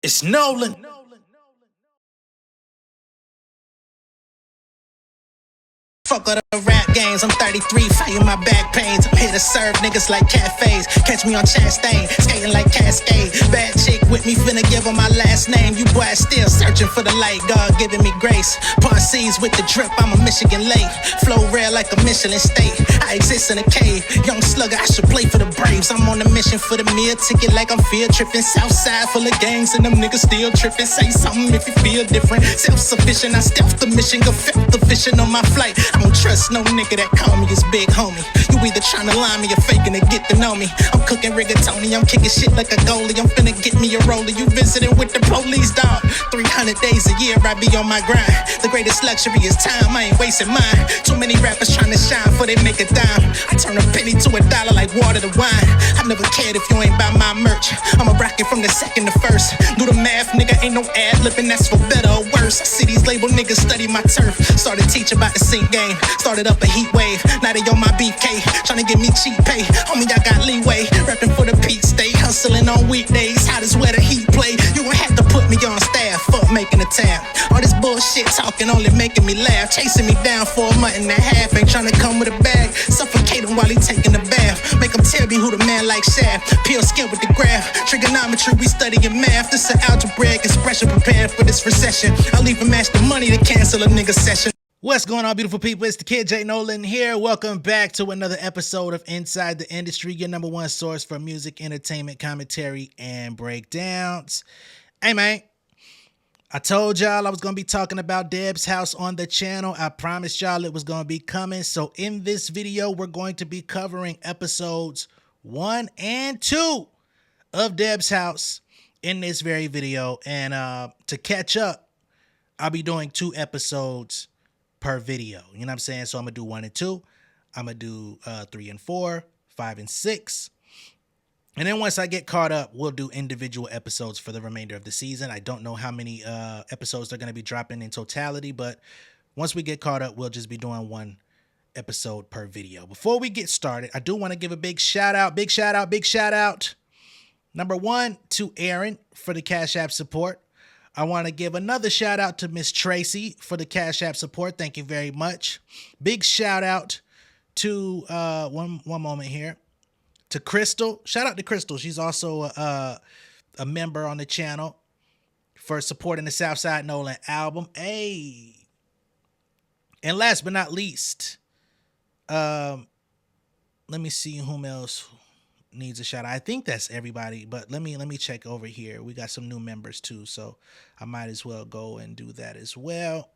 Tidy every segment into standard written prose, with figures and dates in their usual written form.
It's Nolan. Fuck all the rap games, I'm 33, fighting my back pains. I'm here to serve niggas like cafes. Catch me on Chastain, skating like Cascade. Bad chick with me, finna give her my last name. You boys still searching for the light, God giving me grace. Ponce's with the drip, I'm a Michigan late. Flow rare like a Michelin state. I exist in a cave, young slugger, I should play for the Braves. I'm on a mission for the meal ticket like I'm field tripping. Southside full of gangs and them niggas still tripping. Say something if you feel different. Self-sufficient, I stealth the mission, go felt the vision on my flight. I don't trust no nigga that call me his big homie. You either tryna lie me or faking to get to know me. I'm cooking rigatoni, I'm kicking shit like a goalie. I'm finna get me a roller. You visiting with the police, dog. 300 days a year I be on my grind. The greatest luxury is time, I ain't wasting mine. Too many rappers tryna shine before they make a dime. I turn a penny to $1 like water to wine. I never cared if you ain't buy my merch. I'm a rocket from the second to first. Do the math, nigga, ain't no ad-libbing, that's for better or worse. I see these label niggas study my turf. Started teaching about the sync game. Started up a heat wave, now they on my BK. Tryna give me cheap pay, homie, I got leeway. Rapping for the peak state, hustling on weekdays. Hot as where the heat play. You gon' have to put me on staff, fuck making a tab. All this bullshit talking only making me laugh. Chasing me down for a month and a half. Ain't tryna come with a bag, suffocate him while he taking a bath. Make him tell me who the man like Shaft. Peel skin with the graph, trigonometry, we studying math. This an algebraic expression, prepared for this recession. I'll even match the money to cancel a nigga session. What's going on, beautiful people? It's the kid J Nolan here. Welcome back to another episode of Inside the Industry, your number one source for music, entertainment, commentary, and breakdowns. Hey, man, I told y'all I was going to be talking about Deb's house on the channel. I promised y'all it was going to be coming. So in this video, we're going to be covering episodes 1 and 2 of Deb's house in this very video. And to catch up, I'll be doing 2 episodes per video. You know what I'm saying? So I'm going to do 1 and 2. I'm going to do 3 and 4, 5 and 6. And then once I get caught up, we'll do individual episodes for the remainder of the season. I don't know how many episodes they're going to be dropping in totality, but once we get caught up, we'll just be doing 1 episode per video. Before we get started, I do want to give a big shout out. Number 1 to Aaron for the Cash App support. I want to give another shout out to Miss Tracy for the Cash App support. Thank you very much. Big shout out to one moment here, to Crystal. Shout out to Crystal. She's also a member on the channel for supporting the Southside Nolan album. Hey. And last but not least, let me see whom else needs a shout out. I think that's everybody, but let me check over here. We got some new members too, so I might as well go and do that as well.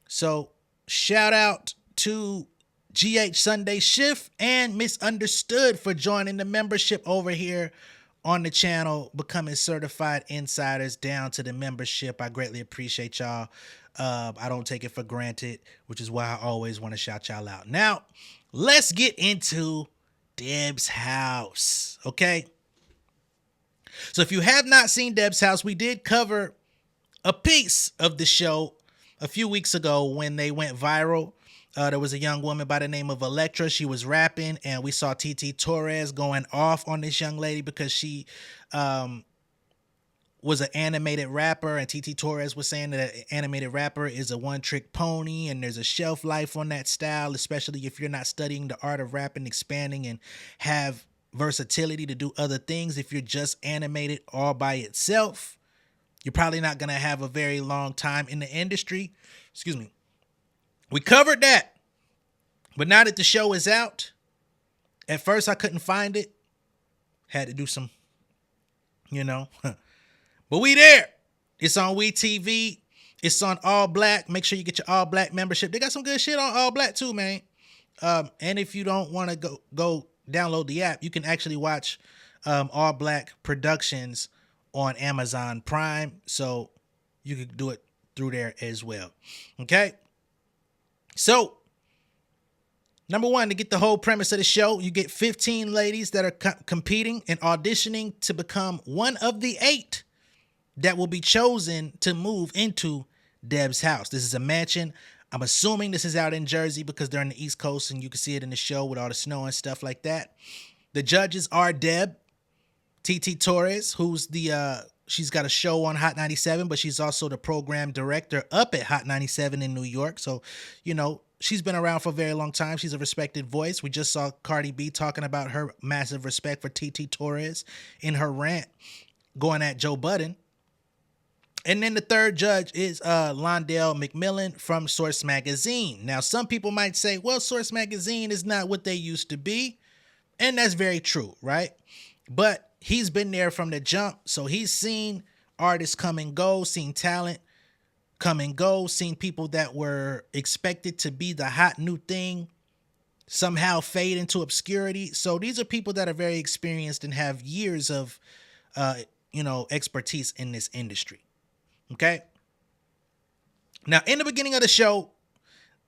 So shout out to GH Sunday Shift and Misunderstood for joining the membership over here on the channel, becoming certified insiders down to the membership. I greatly appreciate y'all. I don't take it for granted, which is why I always want to shout y'all out. Now, let's get into Deb's house, okay? So if you have not seen Deb's house, we did cover a piece of the show a few weeks ago when they went viral. There was a young woman by the name of Electra. She was rapping, and we saw TT Torres going off on this young lady because she was an animated rapper, and TT Torres was saying that an animated rapper is a one-trick pony, and there's a shelf life on that style, especially if you're not studying the art of rapping, expanding, and have versatility to do other things. If you're just animated all by itself, you're probably not going to have a very long time in the industry. Excuse me. We covered that, but now that the show is out, at first I couldn't find it. Had to do some, But we there. It's on WeTV. It's on All Black. Make sure you get your All Black membership. They got some good shit on All Black too, man. And if you don't want to go download the app, you can actually watch All Black Productions on Amazon Prime. So you can do it through there as well. Okay. So, number 1, to get the whole premise of the show, you get 15 ladies that are competing and auditioning to become one of the 8 that will be chosen to move into Deb's house. This is a mansion. I'm assuming this is out in Jersey because they're on the East Coast and you can see it in the show with all the snow and stuff like that. The judges are Deb, TT Torres, who's the she's got a show on Hot 97, but she's also the program director up at Hot 97 in New York. So, she's been around for a very long time. She's a respected voice. We just saw Cardi B talking about her massive respect for TT Torres in her rant going at Joe Budden. And then the third judge is Londell McMillan from Source Magazine. Now, some people might say, well, Source Magazine is not what they used to be. And that's very true, right? But he's been there from the jump. So he's seen artists come and go, seen talent come and go, seen people that were expected to be the hot new thing somehow fade into obscurity. So these are people that are very experienced and have years of, expertise in this industry. Okay. Now, in the beginning of the show,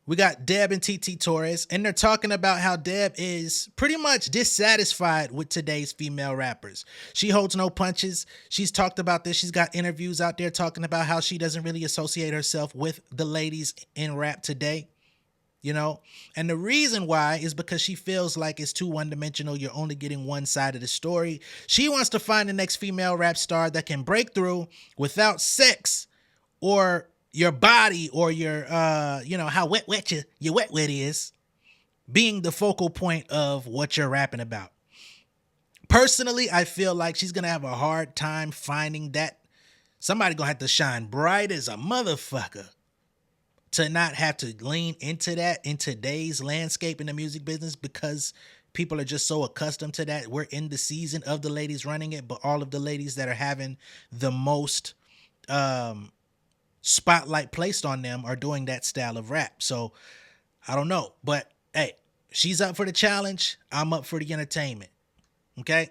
we got Deb and TT Torres, and they're talking about how Deb is pretty much dissatisfied with today's female rappers. She holds no punches. She's talked about this. She's got interviews out there talking about how she doesn't really associate herself with the ladies in rap today. And the reason why is because she feels like it's too one-dimensional. You're only getting one side of the story. She wants to find the next female rap star that can break through without sex or your body or your, how wet your wet is being the focal point of what you're rapping about. Personally, I feel like she's going to have a hard time finding that. Somebody going to have to shine bright as a motherfucker to not have to lean into that in today's landscape in the music business, because people are just so accustomed to that. We're in the season of the ladies running it, but all of the ladies that are having the most spotlight placed on them are doing that style of rap. So I don't know, but hey, she's up for the challenge. I'm up for the entertainment. Okay.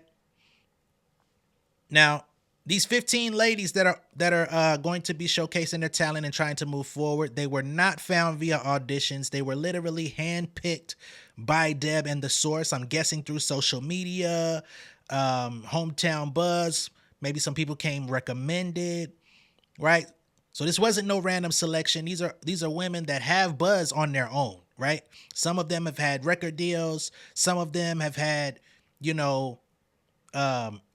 Now, these 15 ladies that are going to be showcasing their talent and trying to move forward, they were not found via auditions. They were literally handpicked by Deb and the Source. I'm guessing through social media, hometown buzz. Maybe some people came recommended, right? So this wasn't no random selection. These are women that have buzz on their own, right? Some of them have had record deals. Some of them have had,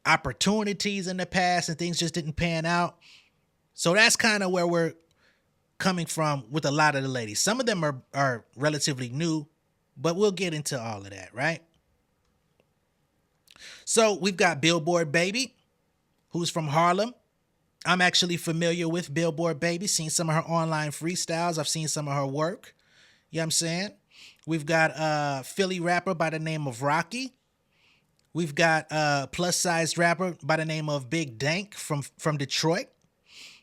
opportunities in the past and things just didn't pan out. So that's kind of where we're coming from with a lot of the ladies. Some of them are relatively new, but we'll get into all of that, right? So we've got Billboard Baby, who's from Harlem. I'm actually familiar with Billboard Baby, seen some of her online freestyles. I've seen some of her work. You know what I'm saying? We've got a Philly rapper by the name of Rocky. We've got a plus-sized rapper by the name of Big Dank from Detroit.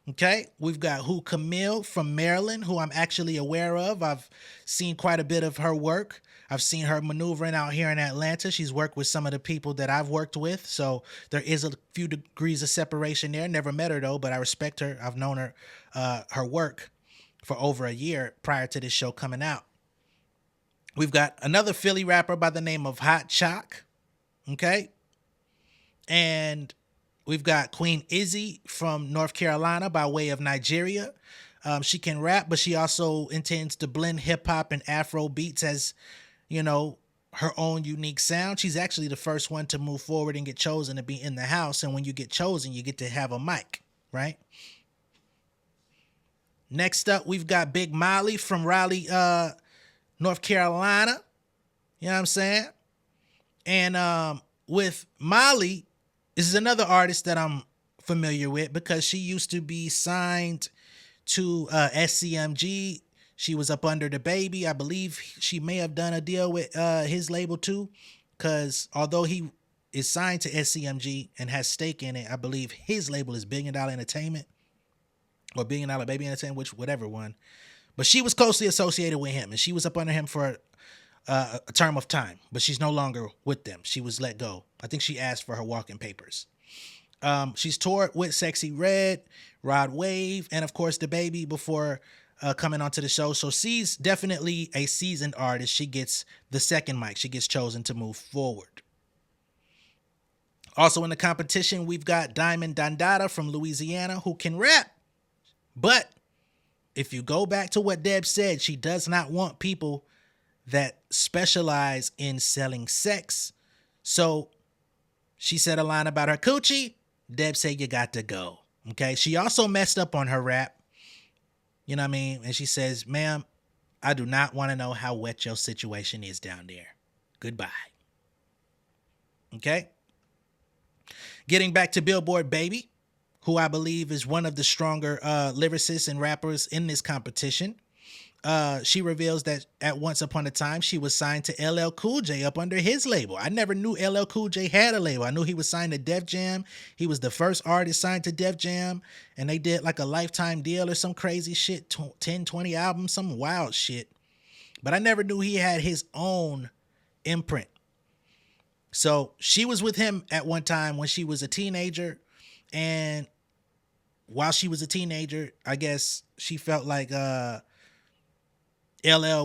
Okay. We've got Who Camille from Maryland, who I'm actually aware of. I've seen quite a bit of her work. I've seen her maneuvering out here in Atlanta. She's worked with some of the people that I've worked with. So there is a few degrees of separation there. Never met her though, but I respect her. I've known her, her work for over a year prior to this show coming out. We've got another Philly rapper by the name of Hot Chalk. Okay. And we've got Queen Izzy from North Carolina by way of Nigeria. She can rap, but she also intends to blend hip hop and Afro beats as, her own unique sound. She's actually the first one to move forward and get chosen to be in the house. And when you get chosen, you get to have a mic, right? Next up, we've got Big Molly from Raleigh, North Carolina. You know what I'm saying? And with Molly, this is another artist that I'm familiar with because she used to be signed to SCMG. She was up under the Baby. I believe she may have done a deal with his label too, because although he is signed to SCMG and has stake in it, I believe his label is $1 Billion Entertainment or $1 Billion Baby Entertainment, whichever one. But she was closely associated with him, and she was up under him for a term of time, but she's no longer with them. She was let go. I think she asked for her walking papers. She's toured with Sexy Red, Rod Wave, and of course the Baby before coming onto the show. So she's definitely a seasoned artist. She gets the second mic. She gets chosen to move forward. Also in the competition, we've got Diamond Dandada from Louisiana, who can rap. But if you go back to what Deb said, she does not want people that specialize in selling sex. So she said a line about her coochie. Deb said, you got to go. Okay. She also messed up on her rap. You know what I mean? And she says, ma'am, I do not want to know how wet your situation is down there. Goodbye. Okay. Getting back to Billboard Baby, who I believe is one of the stronger lyricists and rappers in this competition. She reveals that at once upon a time she was signed to LL Cool J up under his label. I never knew LL Cool J had a label. I knew he was signed to Def Jam. He was the first artist signed to Def Jam, and they did like a lifetime deal or some crazy shit, 10, 20 albums, some wild shit. But I never knew he had his own imprint. So she was with him at one time when she was a teenager, and while she was a teenager, I guess she felt like LL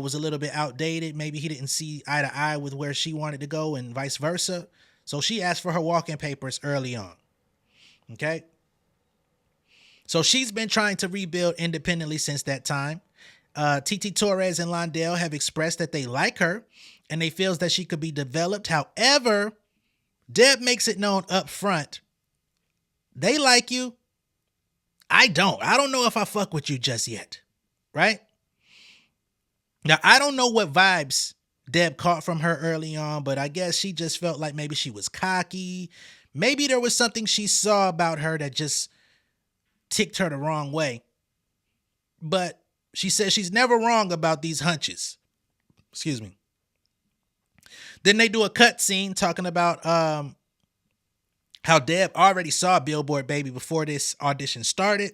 was a little bit outdated. Maybe he didn't see eye to eye with where she wanted to go and vice versa. So she asked for her walking papers early on. Okay. So she's been trying to rebuild independently since that time. Titi Torres and Londell have expressed that they like her and they feels that she could be developed. However, Deb makes it known up front. They like you. I don't. I don't know if I fuck with you just yet. Right? Now, I don't know what vibes Deb caught from her early on, but I guess she just felt like maybe she was cocky. Maybe there was something she saw about her that just ticked her the wrong way. But she says she's never wrong about these hunches. Excuse me. Then they do a cut scene talking about how Deb already saw Billboard Baby before this audition started.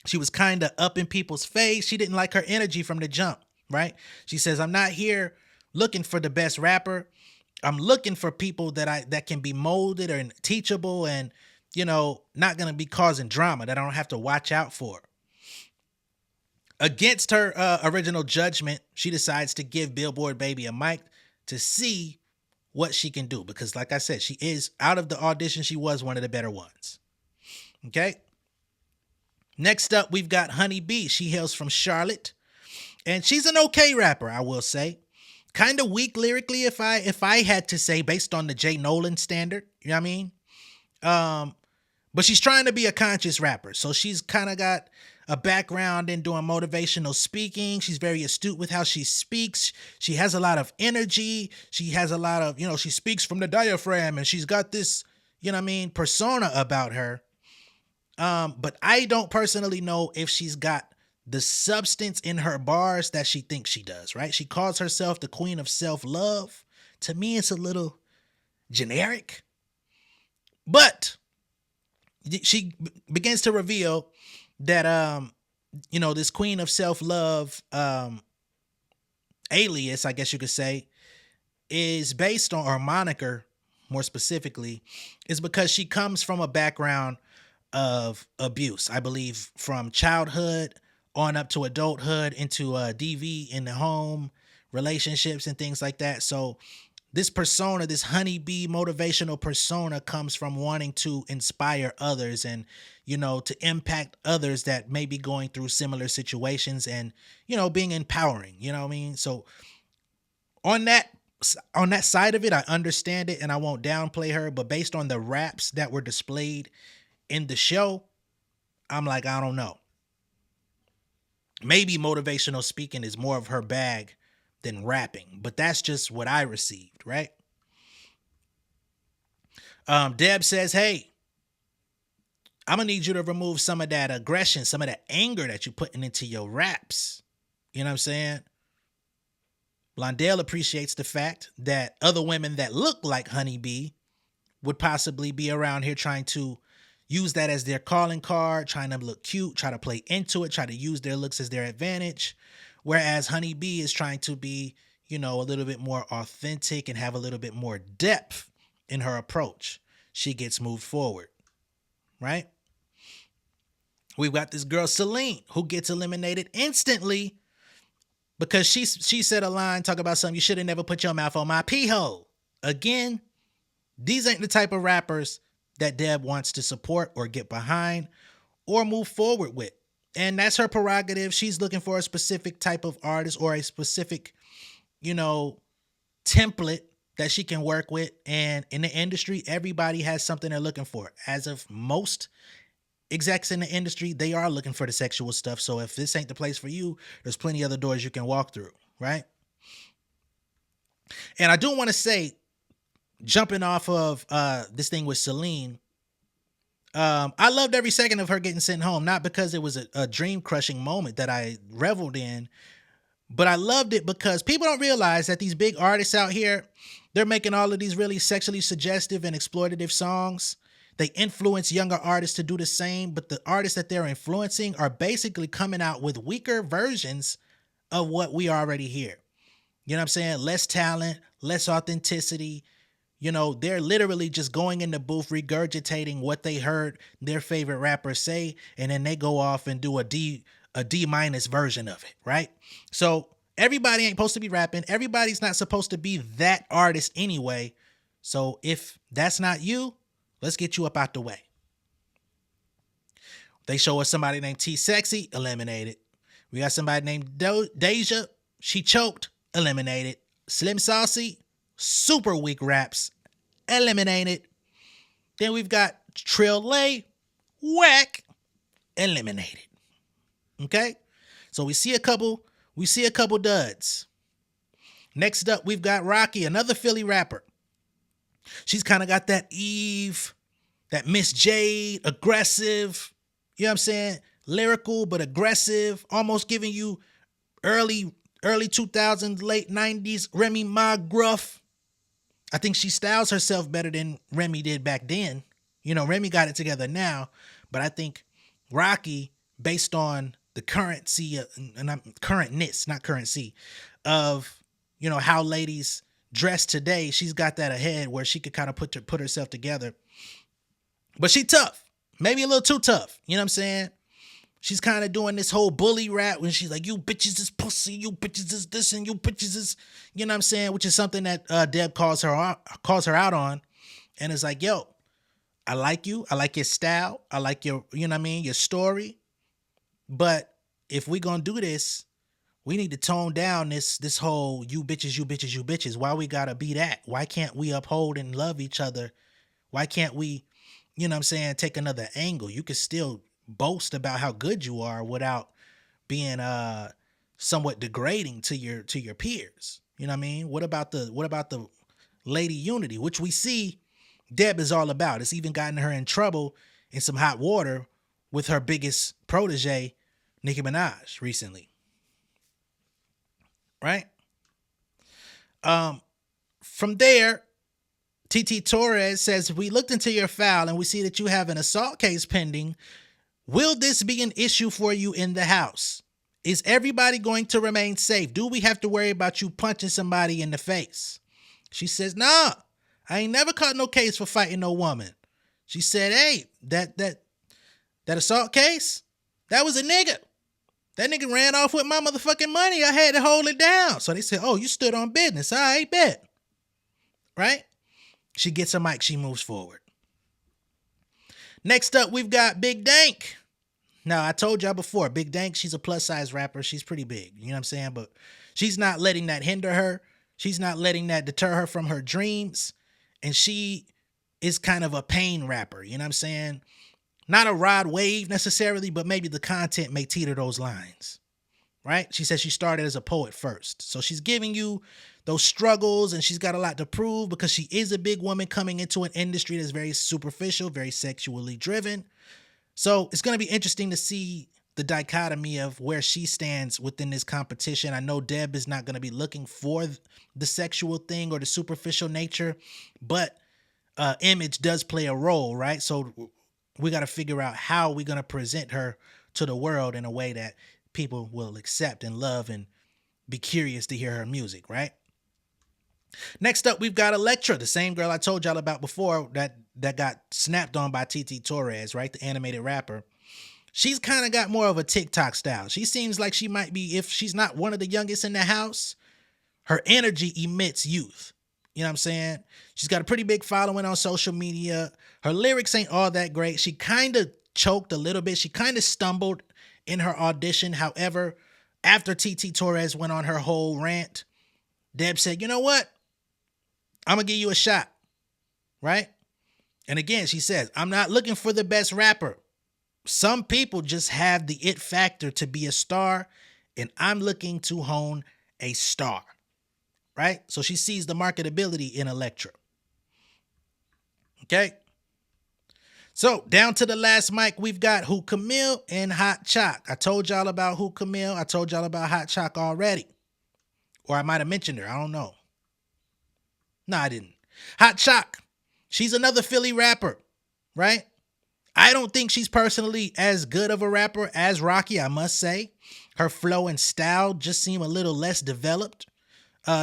She was kind of up in people's face. She didn't like her energy from the jump, right? She says, I'm not here looking for the best rapper. I'm looking for people that can be molded and teachable and, not going to be causing drama that I don't have to watch out for. Against her original judgment, she decides to give Billboard Baby a mic to see what she can do. Because like I said, she is, out of the audition, she was one of the better ones. Okay. Next up, we've got Honey B. She hails from Charlotte. And she's an okay rapper, I will say. Kind of weak lyrically, if I had to say, based on the J Nolan standard. You know what I mean? But she's trying to be a conscious rapper. So she's kind of got a background in doing motivational speaking. She's very astute with how she speaks. She has a lot of energy. She has a lot of, she speaks from the diaphragm, and she's got this, persona about her. But I don't personally know if she's got the substance in her bars that she thinks she does, right? She calls herself the queen of self-love. To me, it's a little generic. But she begins to reveal that, this queen of self-love alias, I guess you could say, is based on, or moniker more specifically, is because she comes from a background of abuse, I believe, from childhood on up to adulthood into DV in the home, relationships and things like that. So this persona, this honeybee motivational persona, comes from wanting to inspire others and, to impact others that may be going through similar situations and, being empowering, you know what I mean? So on that side of it, I understand it and I won't downplay her, but based on the raps that were displayed in the show, I'm like, I don't know. Maybe motivational speaking is more of her bag than rapping, but that's just what I received, right? Deb says, hey, I'm gonna need you to remove some of that aggression, some of that anger that you're putting into your raps. You know what I'm saying? Blondell appreciates the fact that other women that look like Honeybee would possibly be around here trying to use that as their calling card, trying to look cute, try to play into it, try to use their looks as their advantage. Whereas Honeybee is trying to be, a little bit more authentic and have a little bit more depth in her approach. She gets moved forward, right? We've got this girl, Celine, who gets eliminated instantly because she said a line, talk about something, you should have never put your mouth on my pee hole. Again, these ain't the type of rappers that Deb wants to support or get behind or move forward with. And that's her prerogative. She's looking for a specific type of artist or a specific, template that she can work with. And in the industry, everybody has something they're looking for. As of most execs in the industry, they are looking for the sexual stuff. So if this ain't the place for you, there's plenty other doors you can walk through, right? And I do want to say, jumping off of this thing with Celine, I loved every second of her getting sent home, not because it was a dream crushing moment that I reveled in, but I loved it because people don't realize that these big artists out here, they're making all of these really sexually suggestive and exploitative songs. They influence younger artists to do the same, but the artists that they're influencing are basically coming out with weaker versions of what we already hear. You know what I'm saying? Less talent, less authenticity. You know, they're literally just going in the booth, regurgitating what they heard their favorite rapper say, and then they go off and do a D minus version of it, right? So everybody ain't supposed to be rapping. Everybody's not supposed to be that artist anyway. So if that's not you, let's get you up out the way. They show us somebody named T Sexy, eliminated. We got somebody named Deja, she choked, eliminated. Slim Saucy, super weak raps, eliminated. Then we've got Trill Lay, whack, eliminated. Okay? So we see a couple duds. Next up, we've got Rocky, another Philly rapper. She's kind of got that Eve, that Miss Jade, aggressive, you know what I'm saying? Lyrical, but aggressive, almost giving you early 2000s, late 90s Remy Ma gruff. I think she styles herself better than Remy did back then. You know, Remy got it together now, but I think Rocky, based on the currency, currentness, not currency, of, you know, how ladies dress today, she's got that ahead where she could kind of put herself together. But she tough, maybe a little too tough. You know what I'm saying? She's kind of doing this whole bully rap when she's like, you bitches is pussy, you bitches is this, and you bitches is, you know what I'm saying? Which is something that Deb calls her out on. And it's like, yo, I like you. I like your style. I like your, you know what I mean? Your story. But if we gonna do this, we need to tone down this whole you bitches, you bitches, you bitches. Why we gotta be that? Why can't we uphold and love each other? Why can't we, you know what I'm saying, take another angle? You can still boast about how good you are without being somewhat degrading to your peers. You know what I mean? What about the lady unity, which we see Deb is all about? It's even gotten her in trouble in some hot water with her biggest protege, Nicki Minaj, recently. Right? From there, TT Torres says, we looked into your file and we see that you have an assault case pending. Will this be an issue for you in the house? Is everybody going to remain safe? Do we have to worry about you punching somebody in the face? She says, nah, I ain't never caught no case for fighting no woman. She said, hey, that assault case, that was a nigga. That nigga ran off with my motherfucking money. I had to hold it down. So they said, oh, you stood on business. All right, bet. Right? She gets a mic. She moves forward. Next up, we've got Big Dank. Now, I told y'all before, Big Dank, she's a plus-size rapper. She's pretty big. You know what I'm saying? But she's not letting that hinder her. She's not letting that deter her from her dreams. And she is kind of a pain rapper. You know what I'm saying? Not a Rod Wave necessarily, but maybe the content may teeter those lines. Right? She says she started as a poet first. So she's giving you those struggles, and she's got a lot to prove because she is a big woman coming into an industry that's very superficial, very sexually driven. So it's going to be interesting to see the dichotomy of where she stands within this competition. I know Deb is not going to be looking for the sexual thing or the superficial nature, but image does play a role, right? So we got to figure out how we're going to present her to the world in a way that people will accept and love and be curious to hear her music, right? Next up, we've got Electra, the same girl I told y'all about before that got snapped on by TT Torres, right? The animated rapper. She's kind of got more of a TikTok style. She seems like she might be, if she's not one of the youngest in the house, her energy emits youth. You know what I'm saying? She's got a pretty big following on social media. Her lyrics ain't all that great. She kind of choked a little bit. She kind of stumbled in her audition. However, after TT Torres went on her whole rant, Deb said, you know what? I'm going to give you a shot, right? And again, she says, I'm not looking for the best rapper. some people just have the it factor to be a star, and I'm looking to hone a star, right? So she sees the marketability in Elektra. Okay. So down to the last mic, we've got Who Camille and Hot Chalk. I told y'all about Who Camille. I told y'all about Hot Chalk already. Or I might have mentioned her. I don't know. No, I didn't. Hot Chalk. She's another Philly rapper, right? I don't think she's personally as good of a rapper as Rocky, I must say. Her flow and style just seem a little less developed.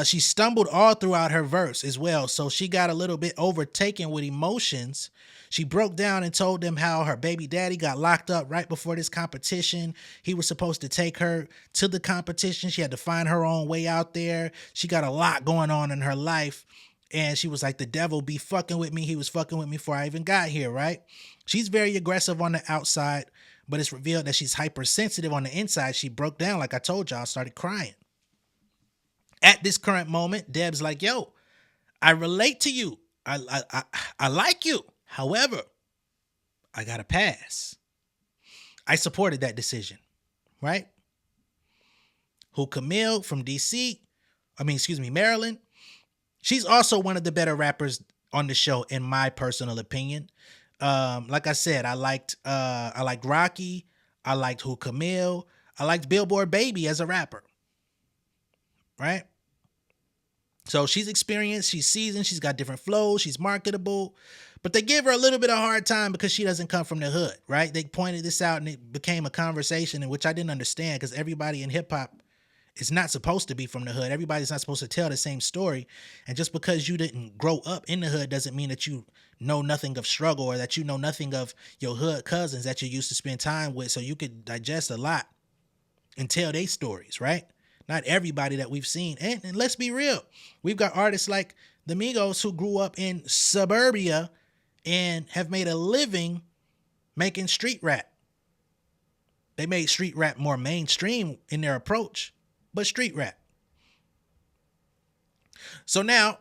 She stumbled all throughout her verse as well, so she got a little bit overtaken with emotions. She broke down and told them how her baby daddy got locked up right before this competition. He was supposed to take her to the competition. She had to find her own way out there. She got a lot going on in her life. And she was like, the devil be fucking with me. He was fucking with me before I even got here, right? She's very aggressive on the outside, but it's revealed that she's hypersensitive on the inside. She broke down, like I told y'all, started crying. At this current moment, Deb's like, yo, I relate to you. I like you. However, I got to pass. I supported that decision, right? Who Camille from Maryland. She's also one of the better rappers on the show, in my personal opinion. Like I said, I liked Rocky. I liked Who Camille. I liked Billboard Baby as a rapper, right? So she's experienced, she's seasoned, she's got different flows, she's marketable, but they give her a little bit of a hard time because she doesn't come from the hood, right? They pointed this out and it became a conversation in which I didn't understand, because everybody in hip hop is not supposed to be from the hood. Everybody's not supposed to tell the same story. And just because you didn't grow up in the hood doesn't mean that you know nothing of struggle, or that you know nothing of your hood cousins that you used to spend time with, so you could digest a lot and tell their stories, right? Not everybody that we've seen. And let's be real. We've got artists like the Migos who grew up in suburbia and have made a living making street rap. They made street rap more mainstream in their approach, but street rap. So now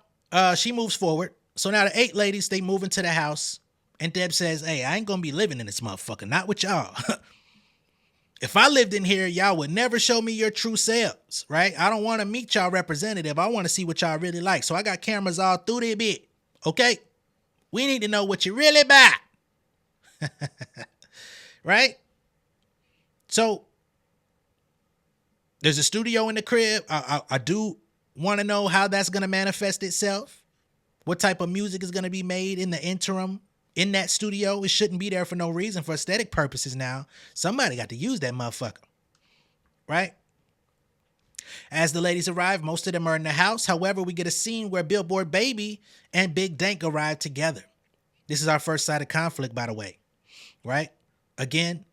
she moves forward. So now the 8 ladies, they move into the house, and Deb says, hey, I ain't going to be living in this motherfucker. Not with y'all. If I lived in here, y'all would never show me your true selves, right? I don't want to meet y'all representative. I want to see what y'all really like. So I got cameras all through the bit, okay? We need to know what you really buy, right? So there's a studio in the crib. I do want to know how that's going to manifest itself. What type of music is going to be made in the interim in that studio. It shouldn't be there for no reason, for aesthetic purposes now. Somebody got to use that motherfucker, right? As the ladies arrive, most of them are in the house. However, we get a scene where Billboard Baby and Big Dank arrive together. This is our first sight of conflict, by the way, right? Again,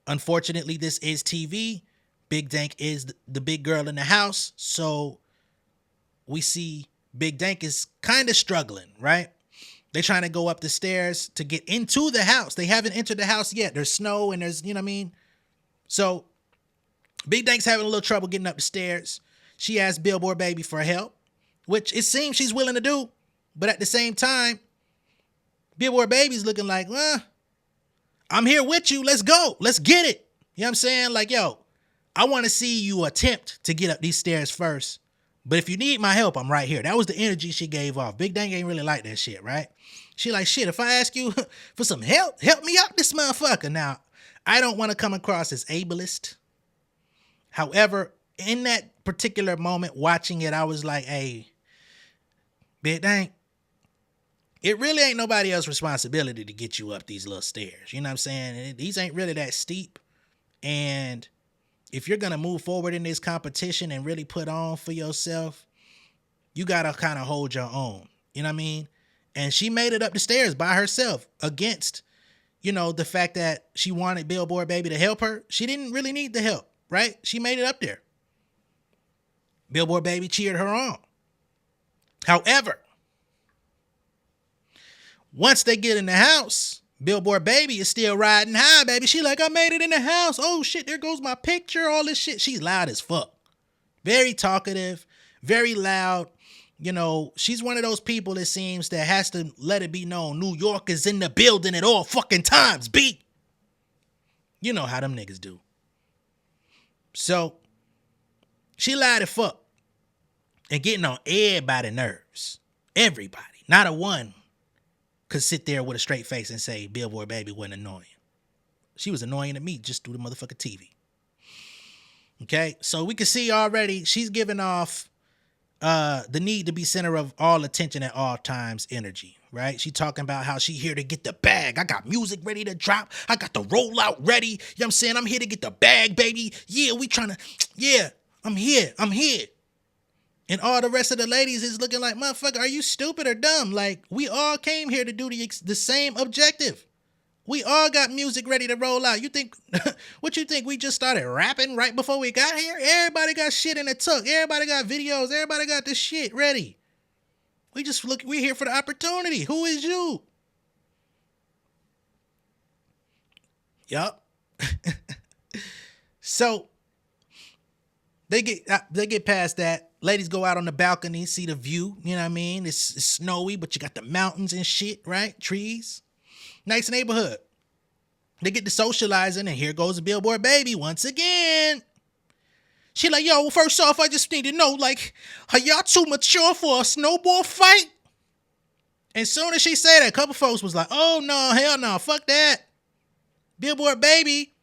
unfortunately, this is TV. Big Dank is the big girl in the house. So we see Big Dank is kind of struggling, right? They're trying to go up the stairs to get into the house. They haven't entered the house yet. There's snow and there's, you know what I mean? So Big Dank's having a little trouble getting up the stairs. She asks Billboard Baby for help, which it seems she's willing to do. But at the same time, Billboard Baby's looking like, well, I'm here with you. Let's go. Let's get it. You know what I'm saying? Like, yo, I want to see you attempt to get up these stairs first. But if you need my help, I'm right here. That was the energy she gave off. Big Dank ain't really like that shit, right? She like, shit, if I ask you for some help me up this motherfucker. Now, I don't want to come across as ableist. However, in that particular moment watching it, I was like, hey, Big Dank, it really ain't nobody else's responsibility to get you up these little stairs. You know what I'm saying? These ain't really that steep. And if you're going to move forward in this competition and really put on for yourself, you got to kind of hold your own. You know what I mean? And she made it up the stairs by herself against, you know, the fact that she wanted Billboard Baby to help her. She didn't really need the help, right? She made it up there. Billboard Baby cheered her on. However, once they get in the house, Billboard Baby is still riding high, baby. She like, I made it in the house. Oh, shit, there goes my picture, all this shit. She's loud as fuck. Very talkative, very loud. You know, she's one of those people, it seems, that has to let it be known New York is in the building at all fucking times, B. You know how them niggas do. So she loud as fuck and getting on everybody's nerves. Everybody. Not a one could sit there with a straight face and say Billboard Baby wasn't annoying. She was annoying to me just through the motherfucking TV. Okay, so we can see already she's giving off the need to be center of all attention at all times energy, right? She talking about how she here to get the bag. I got music ready to drop. I got the rollout ready. You know what I'm saying? I'm here to get the bag, baby. Yeah, I'm here. And all the rest of the ladies is looking like, motherfucker, are you stupid or dumb? Like, we all came here to do the same objective. We all got music ready to roll out. You think, what you think? We just started rapping right before we got here? Everybody got shit in the tuck. Everybody got videos. Everybody got this shit ready. We're here for the opportunity. Who is you? Yup. So they get past that. Ladies go out on the balcony, see the view. You know what I mean? It's snowy, but you got the mountains and shit, right? Trees. Nice neighborhood. They get to socializing, and here goes Billboard Baby once again. She like, yo, first off, I just need to know, like, are y'all too mature for a snowball fight? And soon as she said that, a couple folks was like, oh, no, hell no, fuck that. Billboard Baby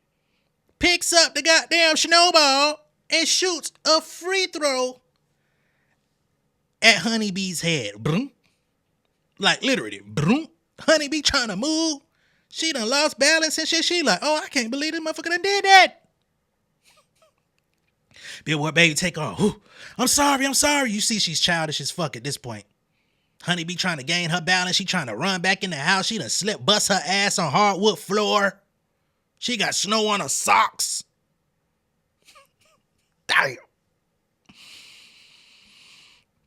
picks up the goddamn snowball and shoots a free throw at Honeybee's head. Broom. Like, literally, broom. Honeybee trying to move. She done lost balance and shit. She like, oh, I can't believe this motherfucker done did that. Billboard Baby take off. Ooh, I'm sorry. You see she's childish as fuck at this point. Honeybee trying to gain her balance. She trying to run back in the house. She done bust her ass on hardwood floor. She got snow on her socks. Damn.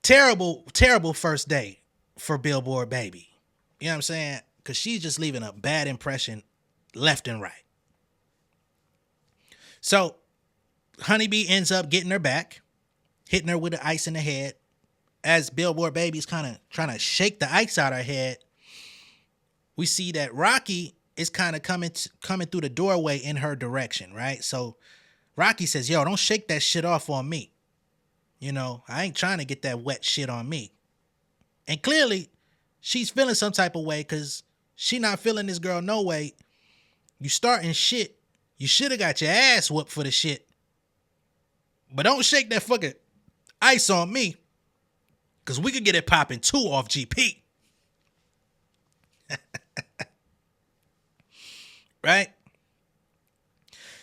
Terrible, terrible first day for Billboard Baby. You know what I'm saying? Because she's just leaving a bad impression left and right. So Honeybee ends up getting her back, hitting her with the ice in the head. As Billboard Baby's kind of trying to shake the ice out her head, we see that Rocky is kind of coming through the doorway in her direction, right? So Rocky says, yo, don't shake that shit off on me. You know, I ain't trying to get that wet shit on me. And clearly, she's feeling some type of way because she not feeling this girl no way. You starting shit. You should have got your ass whooped for the shit. But don't shake that fucking ice on me because we could get it popping too off GP. Right?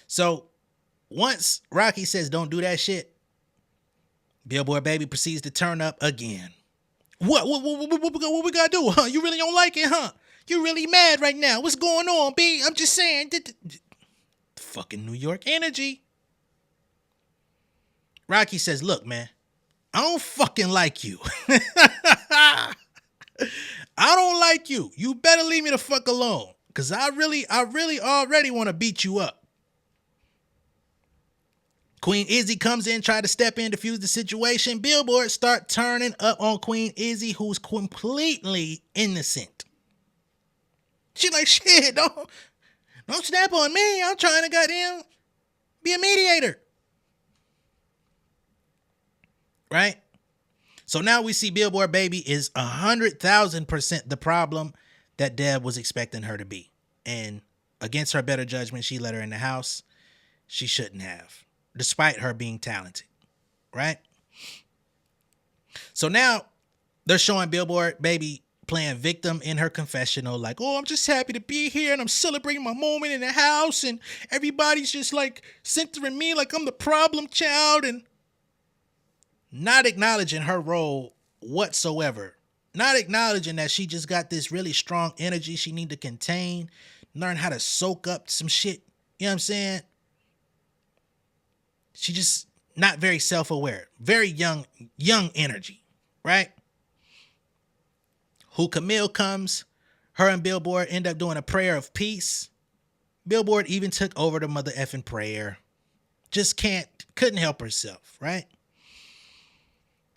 So once Rocky says don't do that shit, Billboard Baby proceeds to turn up again. What we gotta do, huh? You really don't like it, huh? You really mad right now. What's going on, B? I'm just saying. Fucking New York energy. Rocky says, look, man, I don't fucking like you. I don't like you. You better leave me the fuck alone. Because I really already want to beat you up. Queen Izzy comes in, try to step in, defuse the situation. Billboard start turning up on Queen Izzy, who's completely innocent. She like, shit, don't snap on me. I'm trying to goddamn be a mediator. Right? So now we see Billboard Baby is 100,000% the problem that Deb was expecting her to be. And against her better judgment, she let her in the house. She shouldn't have, despite her being talented. Right? So now they're showing Billboard Baby playing victim in her confessional, like, oh, I'm just happy to be here and I'm celebrating my moment in the house and everybody's just like centering me like I'm the problem child, and not acknowledging her role whatsoever. Not acknowledging that she just got this really strong energy she need to contain, learn how to soak up some shit. You know what I'm saying? She just not very self-aware. Very young energy, right? Who Camille comes, her and Billboard end up doing a prayer of peace. Billboard even took over the mother effing prayer. Just couldn't help herself, right?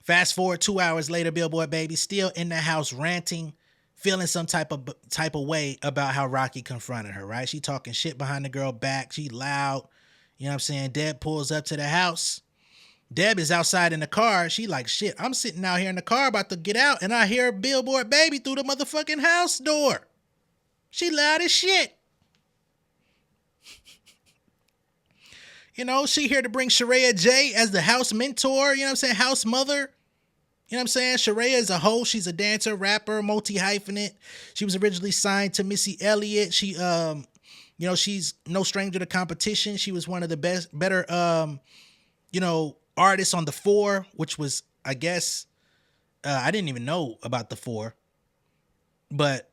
Fast forward 2 hours later, Billboard Baby still in the house ranting, feeling some type of way about how Rocky confronted her, right? She talking shit behind the girl back. She loud. You know what I'm saying? Deb pulls up to the house. Deb is outside in the car. She like, shit, I'm sitting out here in the car about to get out, and I hear Billboard Baby through the motherfucking house door. She loud as shit. You know, she here to bring Sharaya J as the house mentor, you know what I'm saying? House mother. You know what I'm saying? Sharaya is a host. She's a dancer, rapper, multi-hyphenate. She was originally signed to Missy Elliott. She, you know, she's no stranger to competition. She was one of the better, you know, artists on The Four, which was, I guess, I didn't even know about The Four. But,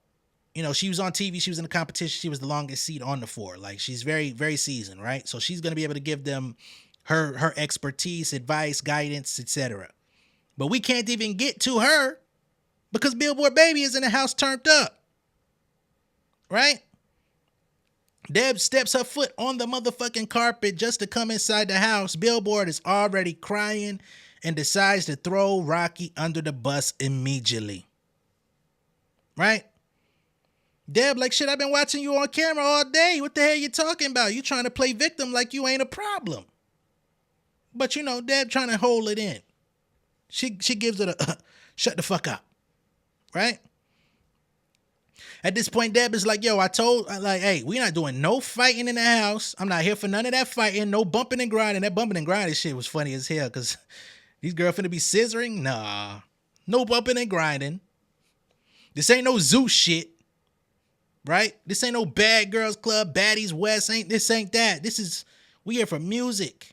you know, she was on TV. She was in the competition. She was the longest seat on The Four. Like, she's very, very seasoned, right? So she's going to be able to give them her expertise, advice, guidance, etc. But we can't even get to her because Billboard Baby is in the house turned up. Right? Deb steps her foot on the motherfucking carpet just to come inside the house. Billboard is already crying and decides to throw Rocky under the bus immediately. Right? Deb like, shit, I've been watching you on camera all day. What the hell you talking about? You trying to play victim like you ain't a problem. But you know, Deb trying to hold it in. She gives it a shut the fuck up, right? At this point, Deb is like, yo, hey, we not doing no fighting in the house. I'm not here for none of that fighting, no bumping and grinding. That bumping and grinding shit was funny as hell because these girls finna be scissoring. Nah, no bumping and grinding. This ain't no zoo shit, right? This ain't no Bad Girls Club, Baddies West. This ain't that. We here for music.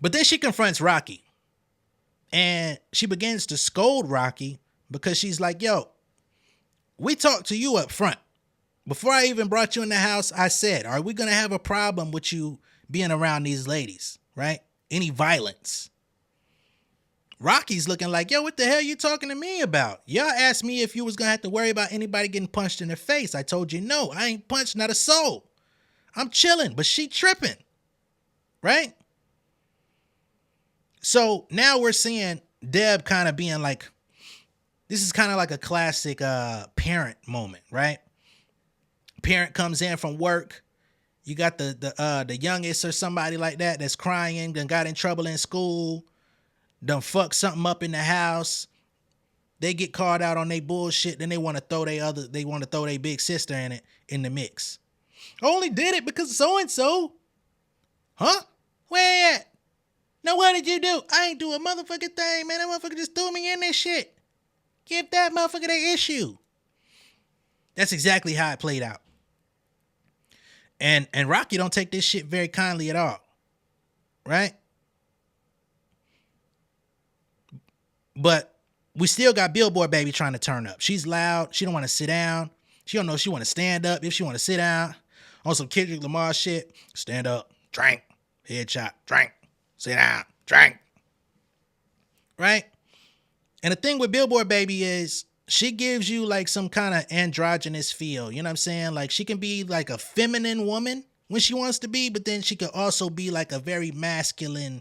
But then she confronts Rocky. And she begins to scold Rocky because she's like, yo, we talked to you up front. Before I even brought you in the house, I said, are we going to have a problem with you being around these ladies, right? Any violence? Rocky's looking like, yo, what the hell you talking to me about? Y'all asked me if you was going to have to worry about anybody getting punched in the face. I told you no, I ain't punched not a soul. I'm chilling, but she tripping, right? So now we're seeing Deb kind of being like, this is kind of like a classic parent moment, right? Parent comes in from work. You got the youngest or somebody like that that's crying, done got in trouble in school, done fucked something up in the house. They get called out on their bullshit, then they want to throw their big sister in the mix. I only did it because so and so. Huh? Where at? Now what did you do? I ain't do a motherfucking thing, man. That motherfucker just threw me in this shit. Give that motherfucker their issue. That's exactly how it played out. And Rocky don't take this shit very kindly at all. Right? But we still got Billboard Baby trying to turn up. She's loud. She don't want to sit down. She don't know if she want to stand up, if she want to sit down. On some Kendrick Lamar shit. Stand up. Drink. Headshot. Drink. Sit down, drink. Right? And the thing with Billboard Baby is she gives you like some kind of androgynous feel. You know what I'm saying? Like she can be like a feminine woman when she wants to be, but then she could also be like a very masculine,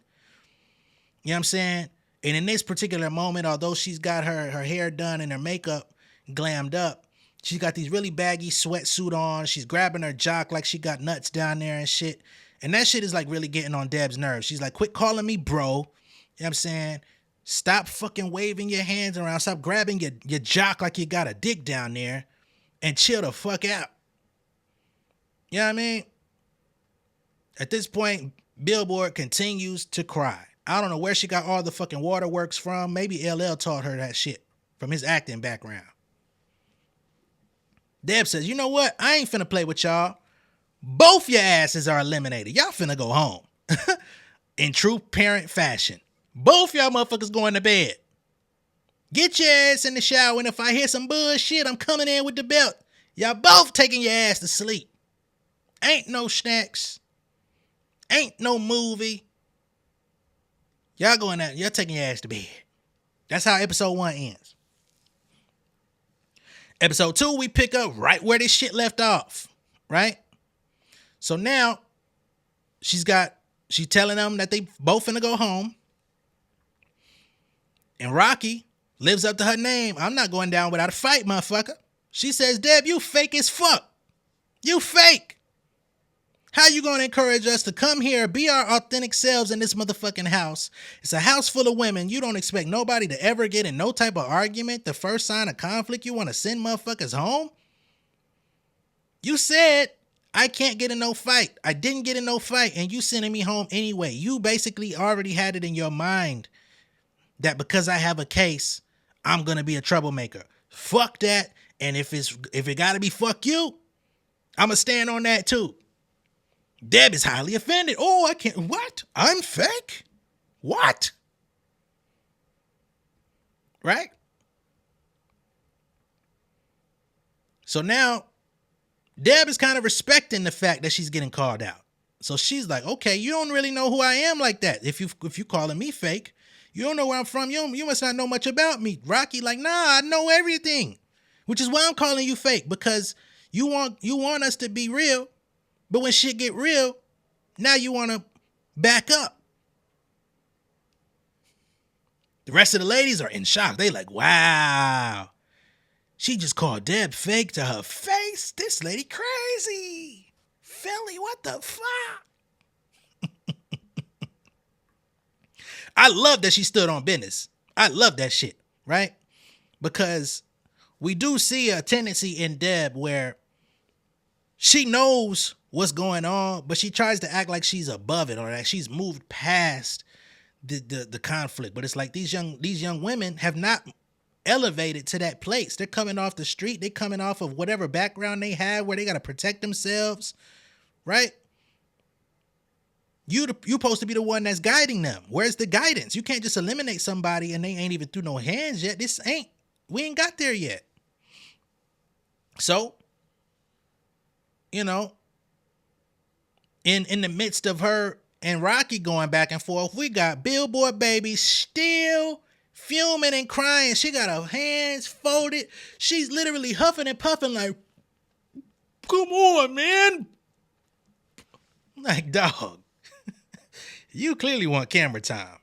you know what I'm saying? And in this particular moment, although she's got her hair done and her makeup glammed up, she's got these really baggy sweatsuit on. She's grabbing her jock like she got nuts down there and shit. And that shit is like really getting on Deb's nerves. She's like, quit calling me bro. You know what I'm saying? Stop fucking waving your hands around. Stop grabbing your jock like you got a dick down there and chill the fuck out. You know what I mean? At this point, Billboard continues to cry. I don't know where she got all the fucking waterworks from. Maybe LL taught her that shit from his acting background. Deb says, you know what? I ain't finna play with y'all. Both your asses are eliminated. Y'all finna go home. In true parent fashion. Both y'all motherfuckers going to bed. Get your ass in the shower, and if I hear some bullshit, I'm coming in with the belt. Y'all both taking your ass to sleep. Ain't no snacks. Ain't no movie. Y'all going out. Y'all taking your ass to bed. That's how episode 1 ends. Episode 2, we pick up right where this shit left off. Right? So now, she's telling them that they both finna go home. And Rocky, Lives up to her name. I'm not going down without a fight, motherfucker. She says, Deb, you fake as fuck. You fake. How you gonna encourage us to come here, be our authentic selves in this motherfucking house? It's a house full of women. You don't expect nobody to ever get in no type of argument. The first sign of conflict, you want to send motherfuckers home? You said I can't get in no fight. I didn't get in no fight, and you sending me home anyway. You basically already had it in your mind that because I have a case, I'm gonna be a troublemaker. Fuck that. And if it gotta be fuck you, I'ma stand on that too. Deb is highly offended. Oh, I can't. What? I'm fake? What? Right? So now Deb is kind of respecting the fact that she's getting called out. So she's like, okay, you don't really know who I am like that. If you calling me fake, you don't know where I'm from. You must not know much about me. Rocky like, nah, I know everything. Which is why I'm calling you fake, because you want us to be real, but when shit get real, now you want to back up. The rest of the ladies are in shock. They like, wow. She just called Deb fake to her face. This lady crazy. Philly, what the fuck? I love that she stood on business. I love that shit, right? Because we do see a tendency in Deb where she knows what's going on, but she tries to act like she's above it or that she's moved past the conflict. But it's like these young women have not elevated to that place. They're coming off the street. They're coming off of whatever background they have where they got to protect themselves, right? You supposed to be the one that's guiding them. Where's the guidance? You can't just eliminate somebody and they ain't even through no hands yet. We ain't got there yet. So, you know, in the midst of her and Rocky going back and forth, we got Billboard Baby still fuming and crying. She got her hands folded. She's literally huffing and puffing like, come on, man. Like, dog, you clearly want camera time.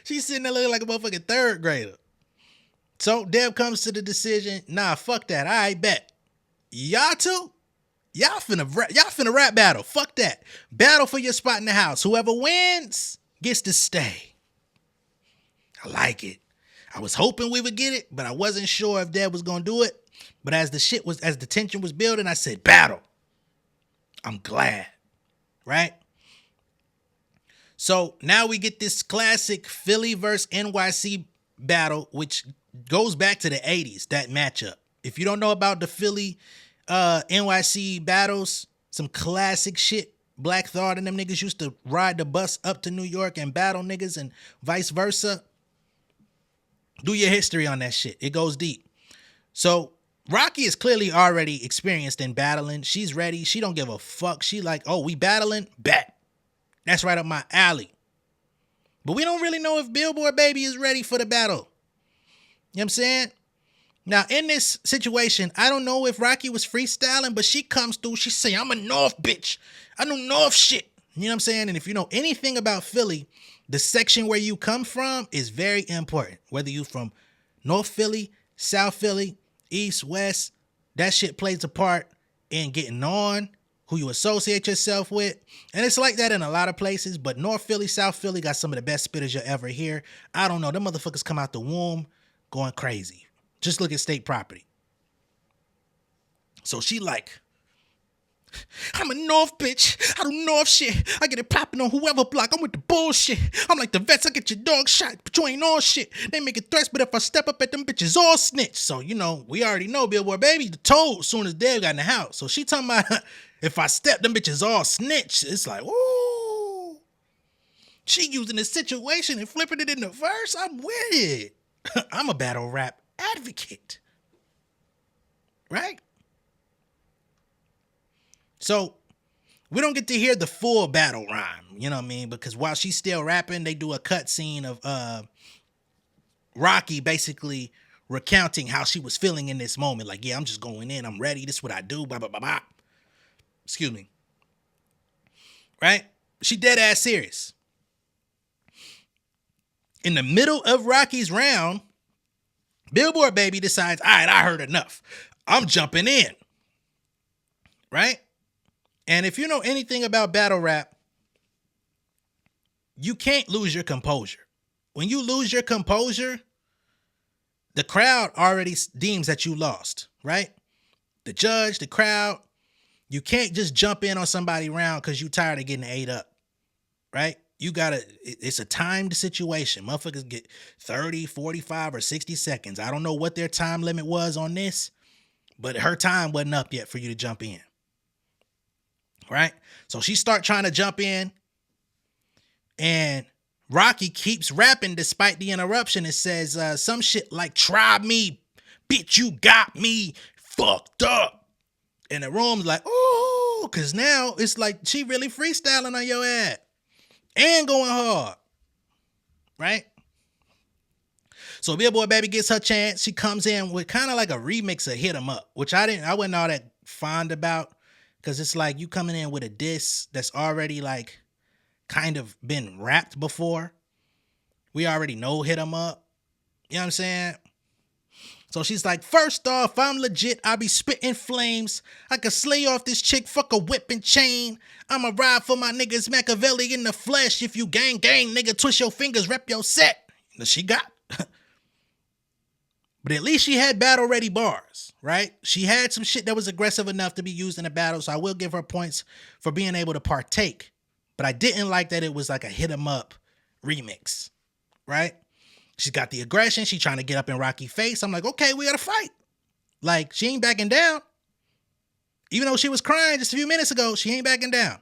She's sitting there looking like a motherfucking third grader. So Deb comes to the decision, nah, fuck that. I bet. Y'all two? Y'all finna rap battle. Fuck that. Battle for your spot in the house. Whoever wins gets to stay. I like it. I was hoping we would get it, but I wasn't sure if Deb was gonna do it. But as the tension was building, I said, battle. I'm glad. Right? So now we get this classic Philly versus NYC battle, which goes back to the 80s, that matchup. If you don't know about the Philly NYC battles, some classic shit. Black Thought and them niggas used to ride the bus up to New York and battle niggas and vice versa. Do your history on that shit. It goes deep. So Rocky is clearly already experienced in battling. She's ready. She don't give a fuck. She like, oh, we battling? Bet. That's right up my alley. But we don't really know if Billboard Baby is ready for the battle. You know what I'm saying? Now, in this situation, I don't know if Rocky was freestyling, but she comes through. She say, I'm a North bitch. I know North shit. You know what I'm saying? And if you know anything about Philly, the section where you come from is very important. Whether you from North Philly, South Philly, East, West, that shit plays a part in getting on, who you associate yourself with. And it's like that in a lot of places, but North Philly, South Philly got some of the best spitters you'll ever hear. I don't know. Them motherfuckers come out the womb going crazy. Just look at State Property. So she like, I'm a North bitch. I do North shit. I get it popping on whoever block. I'm with the bullshit. I'm like the vets. I get your dog shot, but you ain't all shit. They making threats, but if I step up at them bitches, all snitch. So, you know, we already know Billboard Baby told as soon as Deb got in the house. So she talking about if I step, them bitches all snitch. It's like, ooh. She using the situation and flipping it in the verse. I'm with it. I'm a battle rap advocate. Right? So we don't get to hear the full battle rhyme, you know what I mean? Because while she's still rapping, they do a cut scene of Rocky basically recounting how she was feeling in this moment. Like, yeah, I'm just going in. I'm ready. This is what I do. Blah, blah, blah, blah. Excuse me. Right? She dead ass serious. In the middle of Rocky's round, Billboard Baby decides, all right, I heard enough. I'm jumping in. Right? And if you know anything about battle rap, you can't lose your composure. When you lose your composure, the crowd already deems that you lost, right? The judge, the crowd, you can't just jump in on somebody round because you tired of getting ate up, right? You gotta, it's a timed situation. Motherfuckers get 30, 45, or 60 seconds. I don't know what their time limit was on this, but her time wasn't up yet for you to jump in, right? So she start trying to jump in, and Rocky keeps rapping despite the interruption. It says some shit like, try me, bitch, you got me fucked up. And the room's like, oh, because now it's like she really freestyling on your ass and going hard, right? So Billboard Baby gets her chance. She comes in with kind of like a remix of Hit 'Em Up, which I wasn't all that fond about, because it's like you coming in with a diss that's already like kind of been rapped before. We already know Hit 'Em Up. You know what I'm saying? So she's like, first off, I'm legit. I be spitting flames. I can slay off this chick, fuck a whip and chain. I'ma ride for my niggas Machiavelli in the flesh. If you gang, nigga, twist your fingers, rep your set. She got. But at least she had battle ready bars, right? She had some shit that was aggressive enough to be used in a battle. So I will give her points for being able to partake. But I didn't like that it was like a Hit 'Em Up remix, right? She's got the aggression. She trying to get up in Rocky's face. I'm like, okay, we got to fight. Like, she ain't backing down. Even though she was crying just a few minutes ago, she ain't backing down.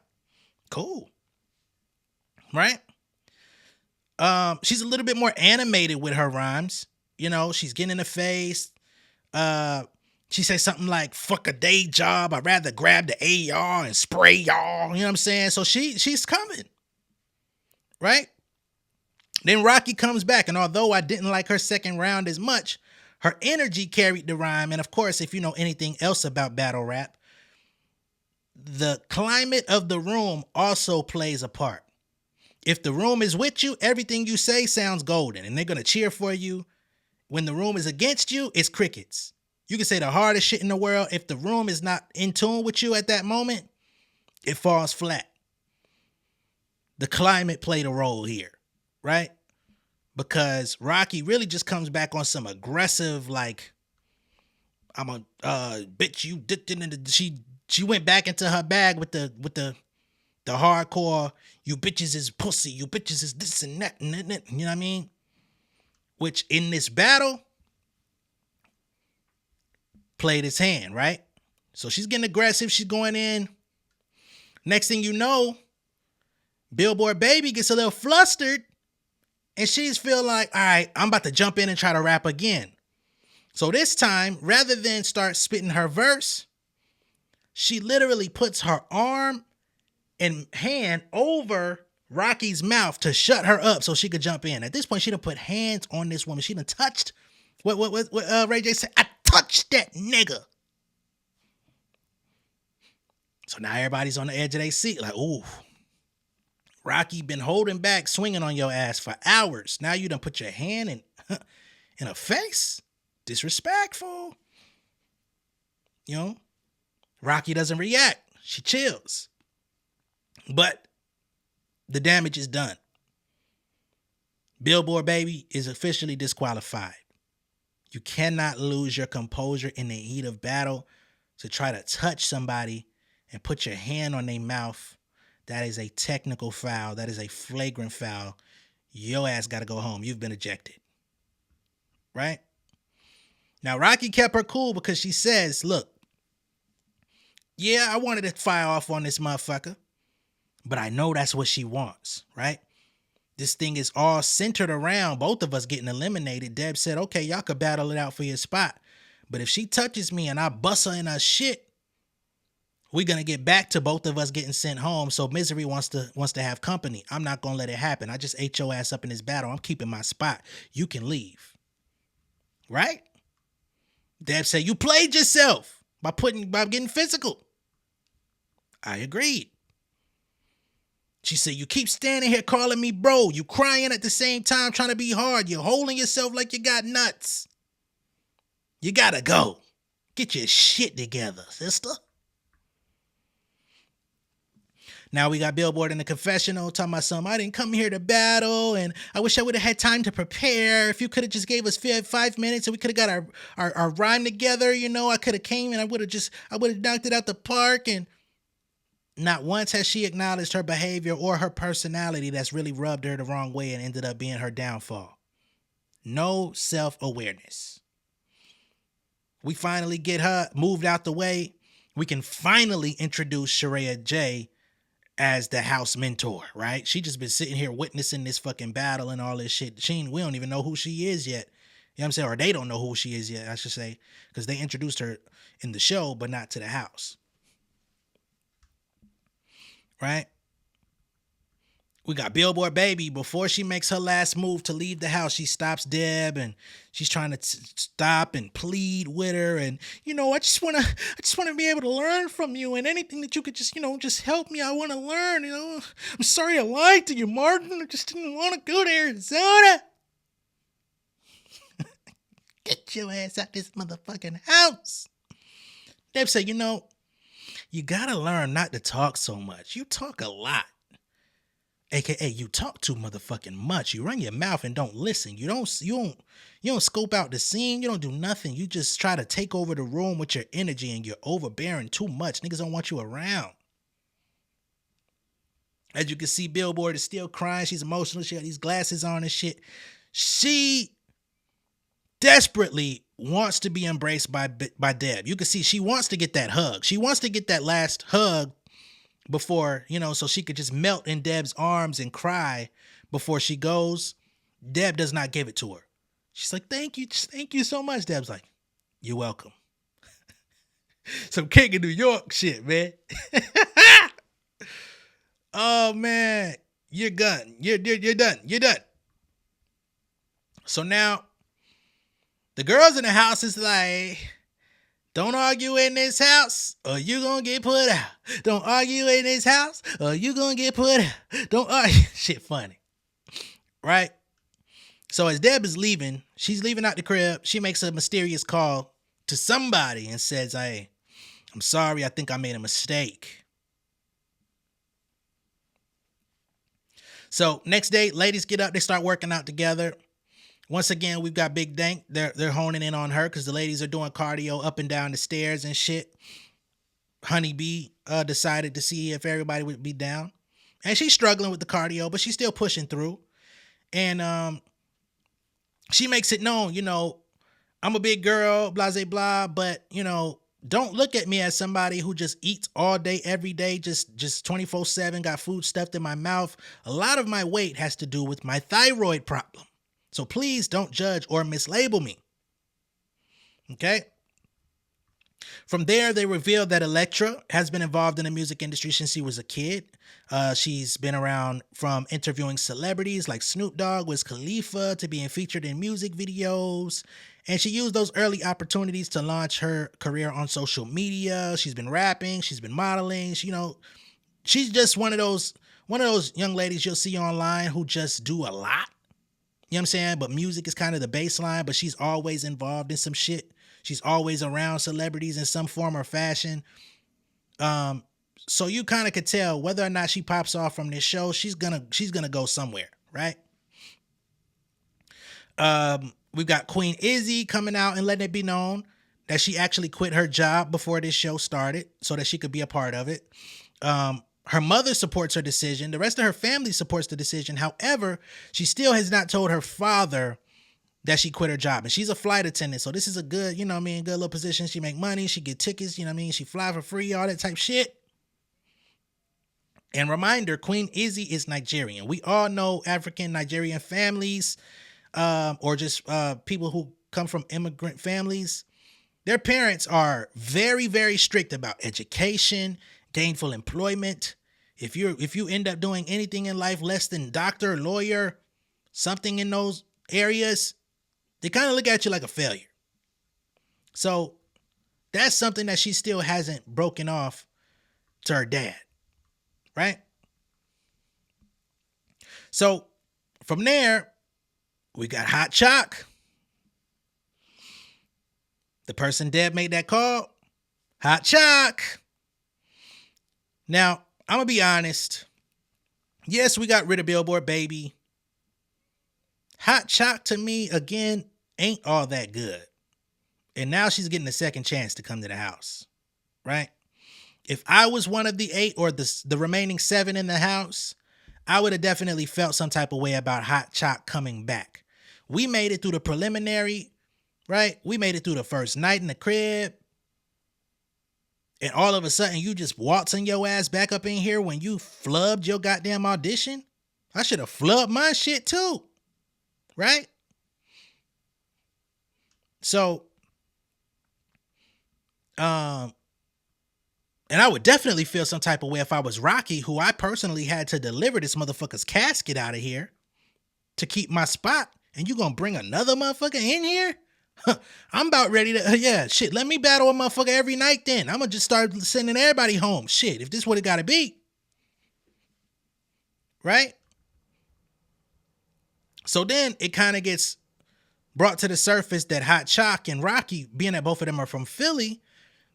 Cool. Right? She's a little bit more animated with her rhymes. You know, she's getting in the face. She says something like, fuck a day job. I'd rather grab the AR and spray y'all. You know what I'm saying? So she's coming. Right? Then Rocky comes back, and although I didn't like her second round as much, her energy carried the rhyme. And of course, if you know anything else about battle rap, the climate of the room also plays a part. If the room is with you, everything you say sounds golden, and they're going to cheer for you. When the room is against you, it's crickets. You can say the hardest shit in the world. If the room is not in tune with you at that moment, it falls flat. The climate played a role here. Right? Because Rocky really just comes back on some aggressive, like, I'm a bitch, you dipped into she went back into her bag with the hardcore, you bitches is pussy, you bitches is this and that, you know what I mean? Which in this battle played its hand, right? So she's getting aggressive, she's going in. Next thing you know, Billboard Baby gets a little flustered. And she's feel like, all right, I'm about to jump in and try to rap again. So this time, rather than start spitting her verse, she literally puts her arm and hand over Rocky's mouth to shut her up so she could jump in. At this point, she done put hands on this woman. She done touched, what Ray J said, I touched that nigga. So now everybody's on the edge of their seat like, ooh. Rocky been holding back, swinging on your ass for hours. Now you done put your hand in her face. Disrespectful. You know? Rocky doesn't react. She chills. But the damage is done. Billboard Baby is officially disqualified. You cannot lose your composure in the heat of battle to try to touch somebody and put your hand on their mouth. That is a technical foul. That is a flagrant foul. Your ass got to go home. You've been ejected. Right? Now, Rocky kept her cool because she says, look, yeah, I wanted to fire off on this motherfucker, but I know that's what she wants, right? This thing is all centered around both of us getting eliminated. Deb said, okay, y'all could battle it out for your spot. But if she touches me and I bust her in her shit, we're going to get back to both of us getting sent home. So Misery wants to have company. I'm not going to let it happen. I just ate your ass up in this battle. I'm keeping my spot. You can leave. Right? Deb said, you played yourself by getting physical. I agreed. She said, you keep standing here calling me bro. You crying at the same time trying to be hard. You're holding yourself like you got nuts. You gotta go. Get your shit together, sister. Now we got Billboard in the confessional talking about something. I didn't come here to battle, and I wish I would have had time to prepare. If you could have just gave us 5 minutes and we could have got our rhyme together, I could have came and I would have knocked it out the park. And not once has she acknowledged her behavior or her personality that's really rubbed her the wrong way and ended up being her downfall. No self-awareness. We finally get her moved out the way. We can finally introduce Sheraya J as the house mentor, right? She just been sitting here witnessing this fucking battle and all this shit. We don't even know who she is yet. You know what I'm saying? Or they don't know who she is yet, I should say, because they introduced her in the show, but not to the house. Right? We got Billboard Baby. Before she makes her last move to leave the house, she stops Deb and she's trying to stop and plead with her. And, I just want to be able to learn from you, and anything that you could just help me. I want to learn, I'm sorry I lied to you, Martin. I just didn't want to go to Arizona. Get your ass out this motherfucking house. Deb said, you gotta learn not to talk so much. You talk a lot. AKA, you talk too motherfucking much. You run your mouth and don't listen. You don't scope out the scene. You don't do nothing. You just try to take over the room with your energy, and you're overbearing too much. Niggas don't want you around. As you can see, Billboard is still crying. She's emotional. She got these glasses on and shit. She desperately wants to be embraced by Deb. You can see she wants to get that hug. She wants to get that last hug before, so she could just melt in Deb's arms and cry before she goes. Deb does not give it to her. She's like, thank you so much. Deb's like, you're welcome. Some King of New York shit, man. Oh, man. You're done. You're done. So now the girls in the house is like, don't argue in this house or you gonna get put out. Don't argue in this house or you gonna get put out. Don't argue. Shit funny. Right? So as Deb is leaving, she's leaving out the crib. She makes a mysterious call to somebody and says, hey, I'm sorry. I think I made a mistake. So next day, ladies get up. They start working out together. Once again, we've got Big Dank. They're honing in on her because the ladies are doing cardio up and down the stairs and shit. Honeybee decided to see if everybody would be down. And she's struggling with the cardio, but she's still pushing through. And she makes it known, I'm a big girl, blah, blah, blah, but, don't look at me as somebody who just eats all day, every day, just 24/7, got food stuffed in my mouth. A lot of my weight has to do with my thyroid problem. So please don't judge or mislabel me. Okay? From there, they revealed that Elektra has been involved in the music industry since she was a kid. She's been around from interviewing celebrities like Snoop Dogg, Wiz Khalifa, to being featured in music videos. And she used those early opportunities to launch her career on social media. She's been rapping. She's been modeling. She's just one of those young ladies you'll see online who just do a lot. You know what I'm saying? But music is kind of the baseline, but she's always involved in some shit. She's always around celebrities in some form or fashion. So you kind of could tell whether or not she pops off from this show, she's gonna go somewhere, right? We've got Queen Izzy coming out and letting it be known that she actually quit her job before this show started so that she could be a part of it. Her mother supports her decision. The rest of her family supports the decision. However, she still has not told her father that she quit her job. And she's a flight attendant. So this is a good, good little position. She make money. She get tickets, she fly for free, all that type shit. And reminder, Queen Izzy is Nigerian. We all know African Nigerian families, or just people who come from immigrant families. Their parents are very, very strict about education, gainful employment. If you end up doing anything in life less than doctor, lawyer, something in those areas, they kind of look at you like a failure. So that's something that she still hasn't broken off to her dad, right? So from there, we got Hot Chalk. The person Deb made that call, Hot Chalk. Now, I'm going to be honest. Yes, we got rid of Billboard Baby. Hot Chalk to me, again, ain't all that good. And now she's getting a second chance to come to the house, right? If I was one of the 8 or the remaining 7 in the house, I would have definitely felt some type of way about Hot Chalk coming back. We made it through the preliminary, right? We made it through the first night in the crib. And all of a sudden, you just waltzing your ass back up in here when you flubbed your goddamn audition? I should have flubbed my shit too, right? So, and I would definitely feel some type of way if I was Rocky, who I personally had to deliver this motherfucker's casket out of here to keep my spot. And you gonna bring another motherfucker in here? I'm about ready to, yeah, shit, let me battle a motherfucker every night then. I'm gonna just start sending everybody home. Shit, if this what it gotta be. Right? So then it kind of gets brought to the surface that Hot Chalk and Rocky, being that both of them are from Philly,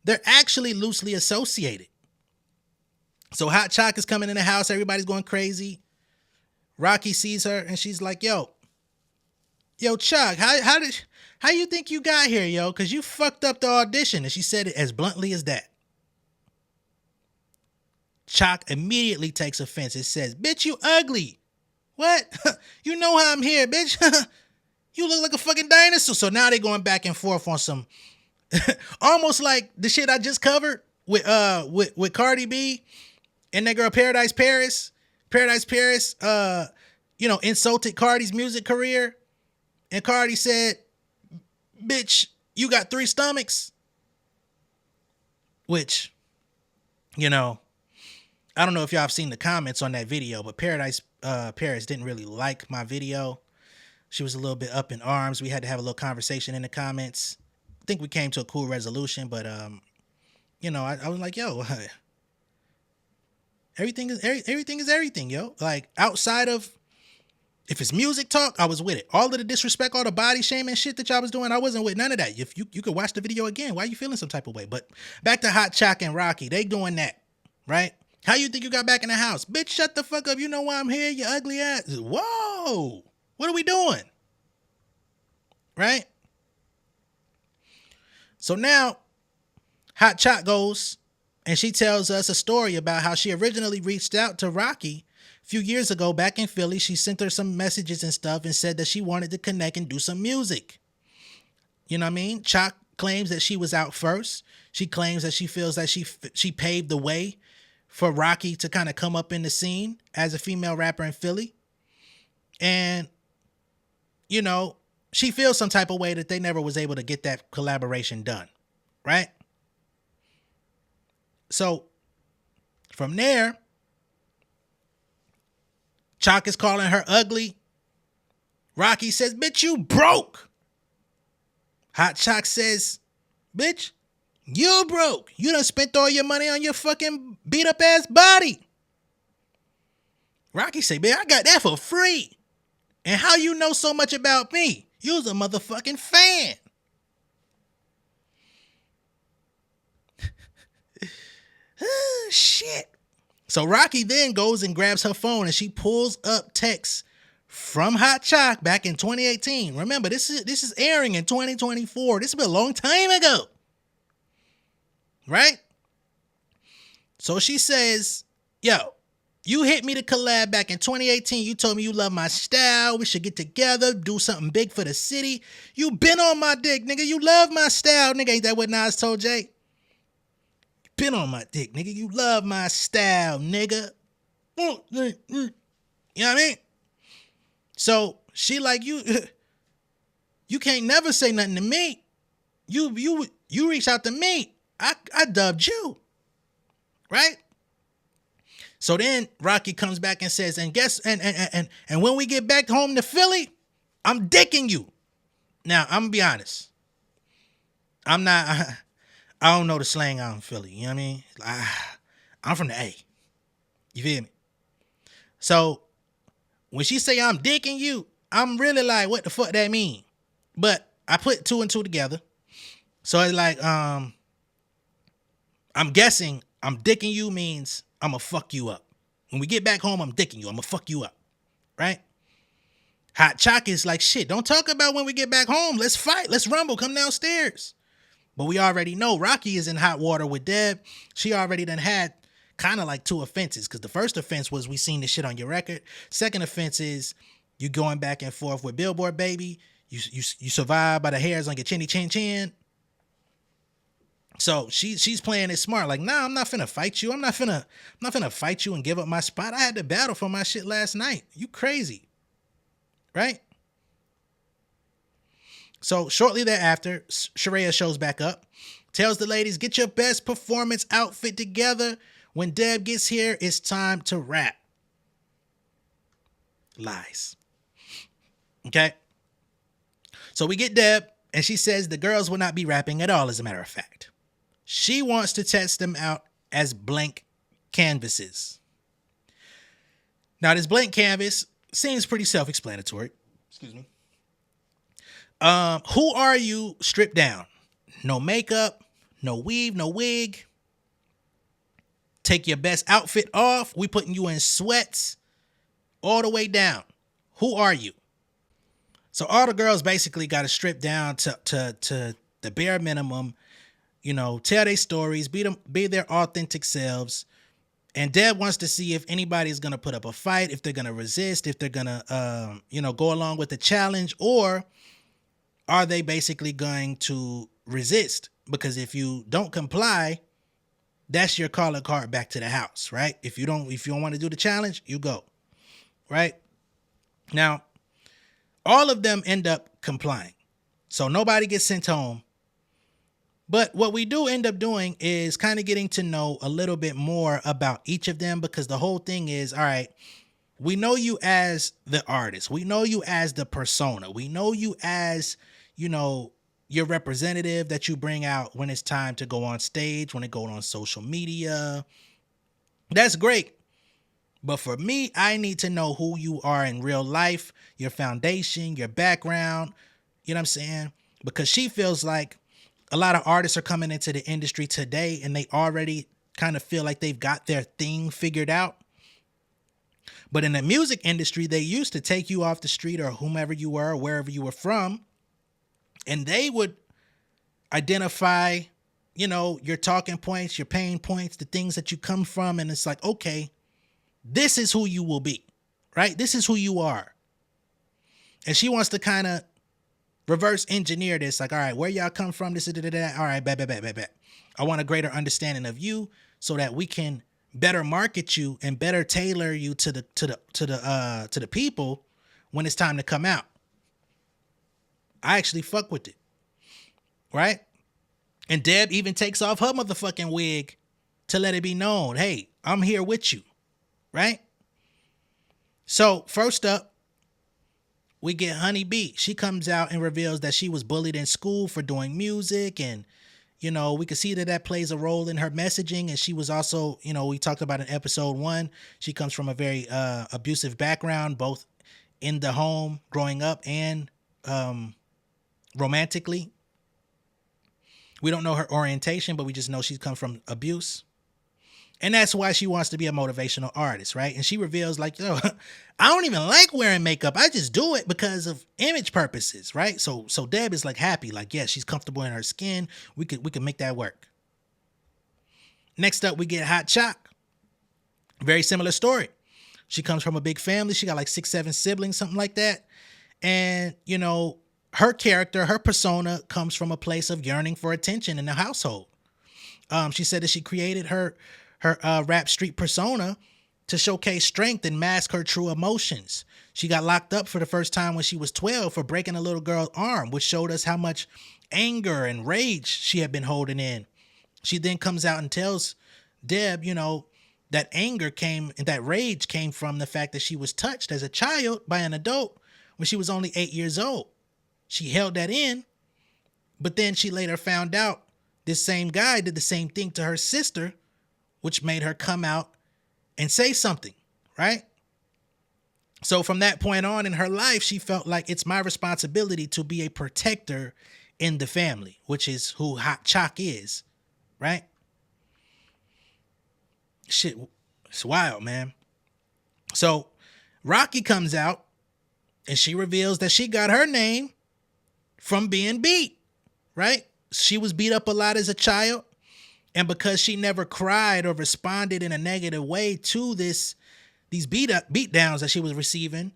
they're actually loosely associated. So Hot Chalk is coming in the house, everybody's going crazy. Rocky sees her and she's like, yo, Chuck, how you think you got here, yo? Because you fucked up the audition. And she said it as bluntly as that. Chalk immediately takes offense. It says, bitch, you ugly. What? You know how I'm here, bitch. You look like a fucking dinosaur. So now they're going back and forth on some, almost like the shit I just covered with Cardi B and that girl Paradise Paris. Paradise Paris, insulted Cardi's music career. And Cardi said, bitch, you got 3 stomachs. Which, I don't know if y'all have seen the comments on that video, but Paradise Paris didn't really like my video. She was a little bit up in arms. We had to have a little conversation in the comments. I think we came to a cool resolution, but I was like, yo, everything is everything, yo. Like, outside of, if it's music talk, I was with it. All of the disrespect, all the body shaming shit that y'all was doing, I wasn't with none of that. If you could watch the video again, why are you feeling some type of way? But back to Hot Chalk and Rocky, they doing that, right? How you think you got back in the house? Bitch, shut the fuck up. You know why I'm here, you ugly ass. Whoa, what are we doing? Right? So now, Hot Chalk goes and she tells us a story about how she originally reached out to Rocky a few years ago back in Philly. She sent her some messages and stuff and said that she wanted to connect and do some music. You know what I mean? Chalk claims that she was out first. She claims that she feels that she paved the way for Rocky to kind of come up in the scene as a female rapper in Philly. And, she feels some type of way that they never was able to get that collaboration done. Right? So from there, Chalk is calling her ugly. Rocky says, bitch, you broke. Hot Chalk says, bitch, you broke. You done spent all your money on your fucking beat up ass body. Rocky say, man, I got that for free. And how you know so much about me? You was a motherfucking fan. Shit. So Rocky then goes and grabs her phone and she pulls up texts from Hot Chalk back in 2018. Remember, this is airing in 2024. This has been a long time ago. Right? So she says, yo, you hit me to collab back in 2018. You told me you love my style. We should get together, do something big for the city. You been on my dick, nigga. You love my style, nigga. Ain't that what Nas told Jay? Been on my dick, nigga. You love my style, nigga. You know what I mean? So she like, you can't never say nothing to me. You reach out to me. I dubbed you. Right? So then Rocky comes back and says, and when we get back home to Philly, I'm dicking you. Now, I'm gonna be honest. I don't know the slang out in Philly. You know what I mean? I'm from the A. You feel me? So when she say I'm dicking you, I'm really like, what the fuck that mean? But I put two and two together. So it's like, I'm guessing I'm dicking you means I'm gonna fuck you up. When we get back home, I'm dicking you. I'm gonna fuck you up. Right? Hot Chalk is like, shit, don't talk about when we get back home. Let's fight. Let's rumble. Come downstairs. But we already know Rocky is in hot water with Deb. She already done had kind of like two offenses. Because the first offense was we seen this shit on your record. Second offense is you going back and forth with Billboard Baby. You survive by the hairs on your chinny chin chin. So she's playing it smart. Like, nah, I'm not finna fight you. I'm not finna fight you and give up my spot. I had to battle for my shit last night. You crazy. Right? So shortly thereafter, Sheree shows back up, tells the ladies, get your best performance outfit together. When Deb gets here, it's time to rap. Lies. Okay? So we get Deb, and she says the girls will not be rapping at all, as a matter of fact. She wants to test them out as blank canvases. Now, this blank canvas seems pretty self-explanatory. Excuse me. Who are you stripped down? No makeup, no weave, no wig. Take your best outfit off. We putting you in sweats all the way down. Who are you? So all the girls basically got to strip down to the bare minimum, you know, tell their stories, be their authentic selves. And Deb wants to see if anybody's going to put up a fight, if they're going to resist, if they're going to, go along with the challenge, or are they basically going to resist? Because if you don't comply, that's your calling card back to the house, right? If you don't want to do the challenge, you go, right? Now, all of them end up complying. So nobody gets sent home. But what we do end up doing is kind of getting to know a little bit more about each of them, because the whole thing is, all right, we know you as the artist. We know you as the persona. We know you as, your representative that you bring out when it's time to go on stage, when it goes on social media. That's great. But for me, I need to know who you are in real life, your foundation, your background. You know what I'm saying? Because she feels like a lot of artists are coming into the industry today and they already kind of feel like they've got their thing figured out. But in the music industry, they used to take you off the street or whomever you were, or wherever you were from, and they would identify, your talking points, your pain points, the things that you come from. And it's like, okay, this is who you will be, right? This is who you are. And she wants to kind of reverse engineer this. Like, all right, where y'all come from? This is that. All right, bet. I want a greater understanding of you so that we can better market you and better tailor you to the people when it's time to come out. I actually fuck with it. Right? And Deb even takes off her motherfucking wig to let it be known, hey, I'm here with you. Right? So first up, we get Honey B. She comes out and reveals that she was bullied in school for doing music. And, we can see that plays a role in her messaging. And she was also, we talked about in episode 1, she comes from a very abusive background, both in the home growing up and romantically. We don't know her orientation, but we just know she's come from abuse. And that's why she wants to be a motivational artist, right? And she reveals like, I don't even like wearing makeup. I just do it because of image purposes, right? So Deb is like happy, like, yeah, she's comfortable in her skin. We could make that work. Next up, we get Hot Chalk. Very similar story. She comes from a big family. She got like 6, 7 siblings, something like that. And, her character, her persona comes from a place of yearning for attention in the household. She said that she created her rap street persona to showcase strength and mask her true emotions. She got locked up for the first time when she was 12 for breaking a little girl's arm, which showed us how much anger and rage she had been holding in. She then comes out and tells Deb, that anger came and that rage came from the fact that she was touched as a child by an adult when she was only 8 years old. She held that in, but then she later found out this same guy did the same thing to her sister, which made her come out and say something, right? So from that point on in her life, she felt like it's my responsibility to be a protector in the family, which is who Hot Chalk is, right? Shit, it's wild, man. So Rocky comes out and she reveals that she got her name from being beat, right? She was beat up a lot as a child. And because she never cried or responded in a negative way to these beat downs that she was receiving,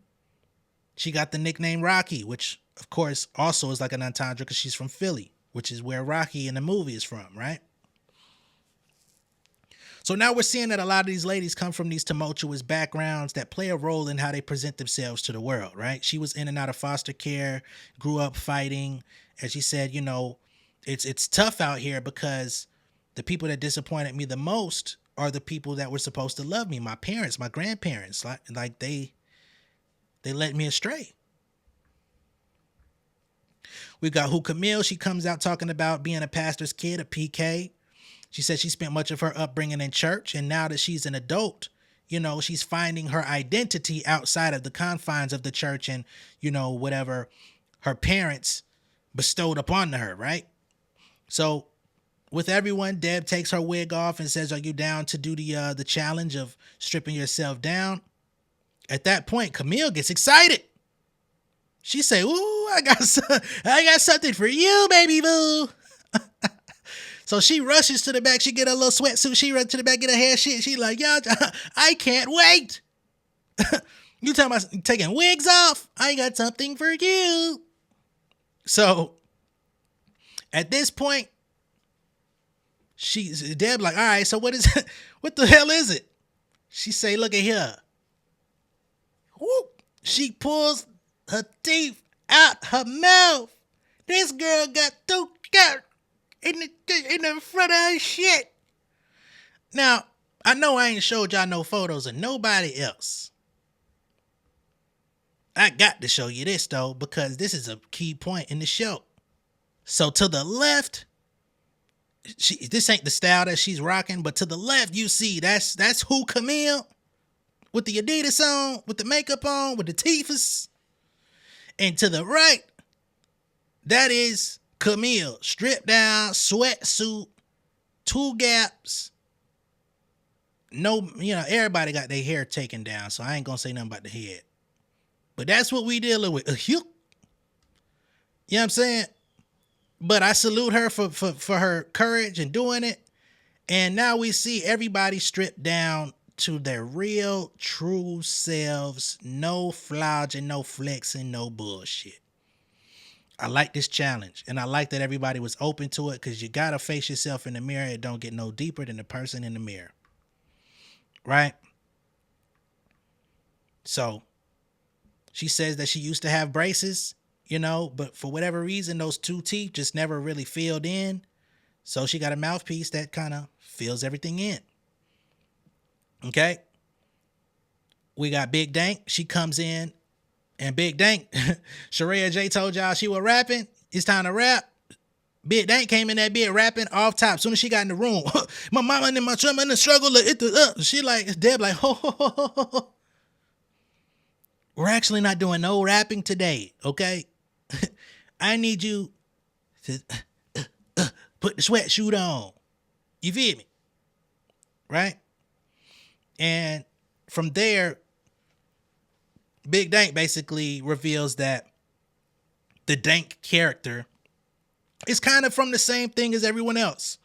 she got the nickname Rocky, which of course also is like an entendre because she's from Philly, which is where Rocky in the movie is from, right? So now we're seeing that a lot of these ladies come from these tumultuous backgrounds that play a role in how they present themselves to the world, right? She was in and out of foster care, grew up fighting. As she said, it's tough out here because the people that disappointed me the most are the people that were supposed to love me. My parents, my grandparents, like they led me astray. We got Who Camille. She comes out talking about being a pastor's kid, a PK. She said she spent much of her upbringing in church, and now that she's an adult, she's finding her identity outside of the confines of the church and, whatever her parents bestowed upon her, right? So with everyone, Deb takes her wig off and says, "Are you down to do the challenge of stripping yourself down?" At that point, Camille gets excited. She say, "Ooh, I got something for you, baby boo." So she rushes to the back. She get a little sweatsuit. She runs to the back, get her hair shit. She like, "Yo, I can't wait." You talking about taking wigs off? I got something for you. So at this point, Deb like, "All right, so what the hell is it?" She say, "Look at here." Whoop. She pulls her teeth out her mouth. This girl got two cats in the front of her shit. Now, I know I ain't showed y'all no photos of nobody else. I got to show you this though, because this is a key point in the show. So to the left, this ain't the style that she's rocking, but to the left, you see that's Who Camille with the Adidas on, with the makeup on, with the teethers. And to the right, that is Camille, stripped down, sweatsuit, two gaps. No, everybody got their hair taken down, so I ain't gonna say nothing about the head. But that's what we dealing with. You know what I'm saying? But I salute her for her courage in doing it. And now we see everybody stripped down to their real, true selves. No flogging, no flexing, no bullshit. I like this challenge, and I like that everybody was open to it, because you gotta face yourself in the mirror. It don't get no deeper than the person in the mirror, right? So she says that she used to have braces, but for whatever reason, those two teeth just never really filled in. So she got a mouthpiece that kind of fills everything in. Okay. We got Big Dank. She comes in. And Big Dank, Sheree J told y'all she was rapping. It's time to rap. Big Dank came in that bit rapping off top. As soon as she got in the room, my mama and my chum in the struggle. She like, Deb like, ho, ho, ho, ho, ho. We're actually not doing no rapping today, okay? I need you to put the sweatsuit on. You feel me? Right? And from there, Big Dank basically reveals that the Dank character is kind of from the same thing as everyone else.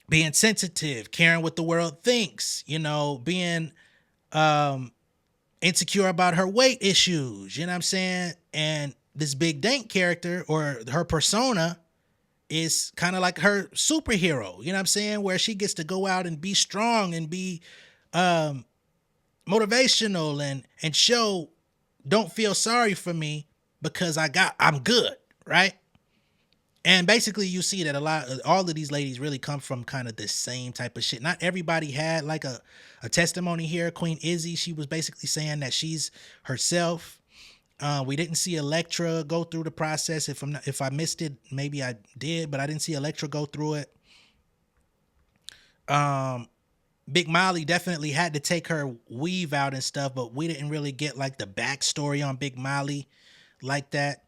Being sensitive, caring what the world thinks, being insecure about her weight issues, you know what I'm saying? And this Big Dank character, or her persona, is kind of like her superhero, you know what I'm saying? Where she gets to go out and be strong and be motivational and show, don't feel sorry for me because I'm good, right? And basically you see that all of these ladies really come from kind of the same type of shit. Not everybody had like a testimony here. Queen Izzy, she was basically saying that she's herself. We didn't see Elektra go through the process. If I missed it, maybe I did, but I didn't see Elektra go through it. Big Molly definitely had to take her weave out and stuff, but we didn't really get like the backstory on Big Molly like that.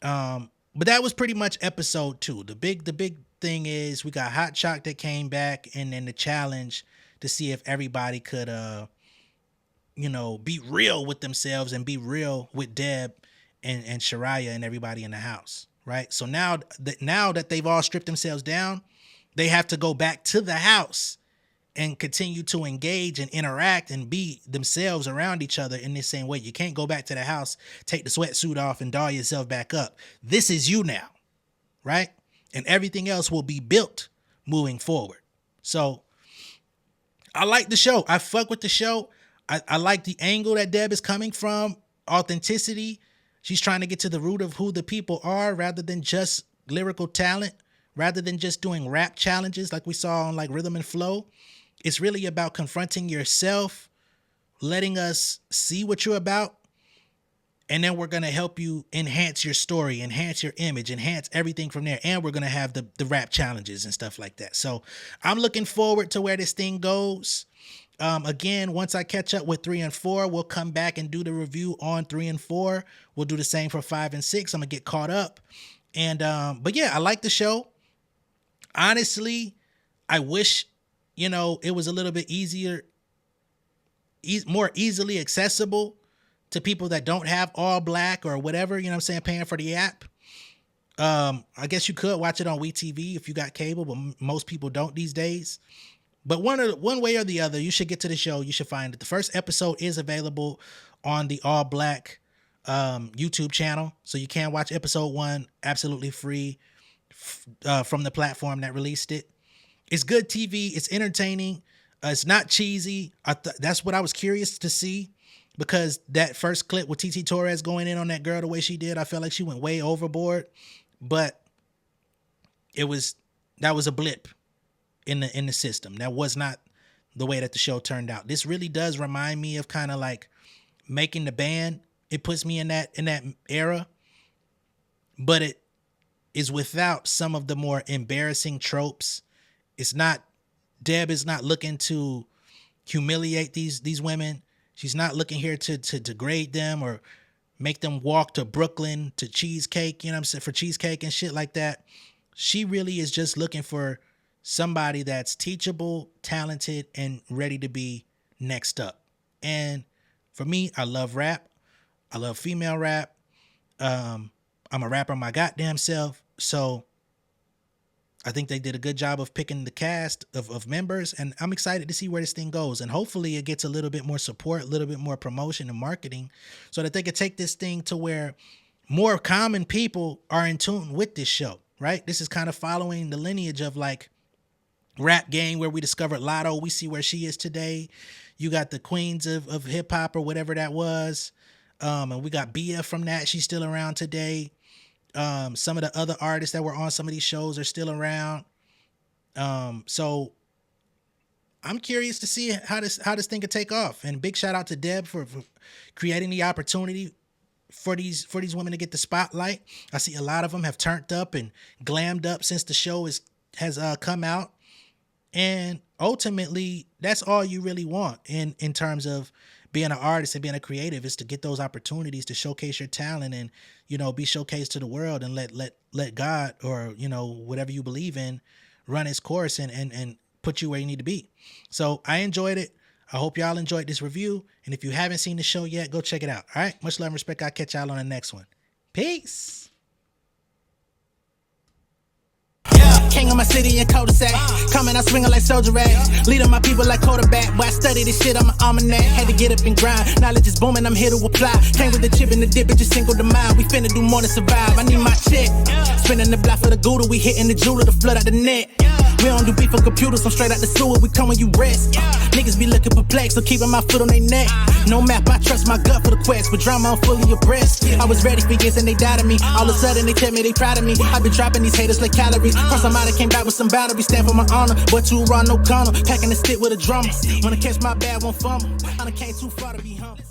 But that was pretty much episode 2. The big thing is we got Hot Chalk that came back, and then the challenge to see if everybody could be real with themselves and be real with Deb and Shariah and everybody in the house, right? So now that they've all stripped themselves down, they have to go back to the house and continue to engage and interact and be themselves around each other in this same way. You can't go back to the house, take the sweatsuit off, and doll yourself back up. This is you now, right? And everything else will be built moving forward. So I like the show. I fuck with the show. I like the angle that Deb is coming from, authenticity. She's trying to get to the root of who the people are rather than just lyrical talent, rather than just doing rap challenges like we saw on like Rhythm and Flow. It's really about confronting yourself, letting us see what you're about, and then we're going to help you enhance your story, enhance your image, enhance everything from there. And we're going to have the rap challenges and stuff like that. So I'm looking forward to where this thing goes. Again, once I catch up with 3 and 4, we'll come back and do the review on 3 and 4. We'll do the same for 5 and 6. I'm going to get caught up. And, but yeah, I like the show. Honestly, I wish, it was a little bit easier, more easily accessible to people that don't have all black or whatever, paying for the app. I guess you could watch it on WeTV if you got cable, but most people don't these days. But one way or the other, you should get to the show. You should find it. The first episode is available on the All Black YouTube channel. So you can watch episode 1 absolutely free from the platform that released it. It's good TV. It's entertaining. It's not cheesy. That's what I was curious to see, because that first clip with TT Torres going in on that girl the way she did, I felt like she went way overboard. But that was a blip in the system. That was not the way that the show turned out. This really does remind me of kind of like Making the Band. It puts me in that era, but it is without some of the more embarrassing tropes. Deb is not looking to humiliate these women. She's not looking here to degrade them or make them walk to Brooklyn to cheesecake, for cheesecake and shit like that. She really is just looking for somebody that's teachable, talented, and ready to be next up. And for me, I love rap. I love female rap. I'm a rapper my goddamn self. So I think they did a good job of picking the cast of members, and I'm excited to see where this thing goes. And hopefully it gets a little bit more support, a little bit more promotion and marketing, so that they could take this thing to where more common people are in tune with this show, right? This is kind of following the lineage of like Rap Game, where we discovered Lotto. We see where she is today. You got the queens of hip hop or whatever that was. And we got Bia from that. She's still around today. Some of the other artists that were on some of these shows are still around. So I'm curious to see how this thing could take off. And big shout out to Deb for creating the opportunity for these women to get the spotlight. I see a lot of them have turned up and glammed up since the show has come out. And ultimately, that's all you really want in terms of being an artist and being a creative, is to get those opportunities to showcase your talent and, be showcased to the world, and let God, or, whatever you believe in, run its course and put you where you need to be. So I enjoyed it. I hope y'all enjoyed this review. And if you haven't seen the show yet, go check it out. All right. Much love and respect. I'll catch y'all on the next one. Peace. King of my city and cul-de-sac. Coming out swinging like soldier rag. Leading my people like quarterback. Boy, I study this shit, I'm an almanac. Had to get up and grind. Knowledge is booming, I'm here to apply. Came with the chip and the dip, it just single the mind. We finna do more than survive. I need my check. Spinning the block for the Gouda. We hitting the jeweler to flood out the net. We don't do beef for computers, I'm straight out the sewer. We come when you rest. Niggas be looking perplexed, so keeping my foot on their neck. No map, I trust my gut for the quest. With drama, I'm fully abreast. I was ready for years and they doubted me. All of a sudden they tell me they proud of me. I been dropping these haters like calories. Cross them out, I came back with some boundaries. Stand for my honor, but too raw, no corner. Packing the stick with a drummer. Wanna catch my bad, won't fumble. I done came too far to be humble.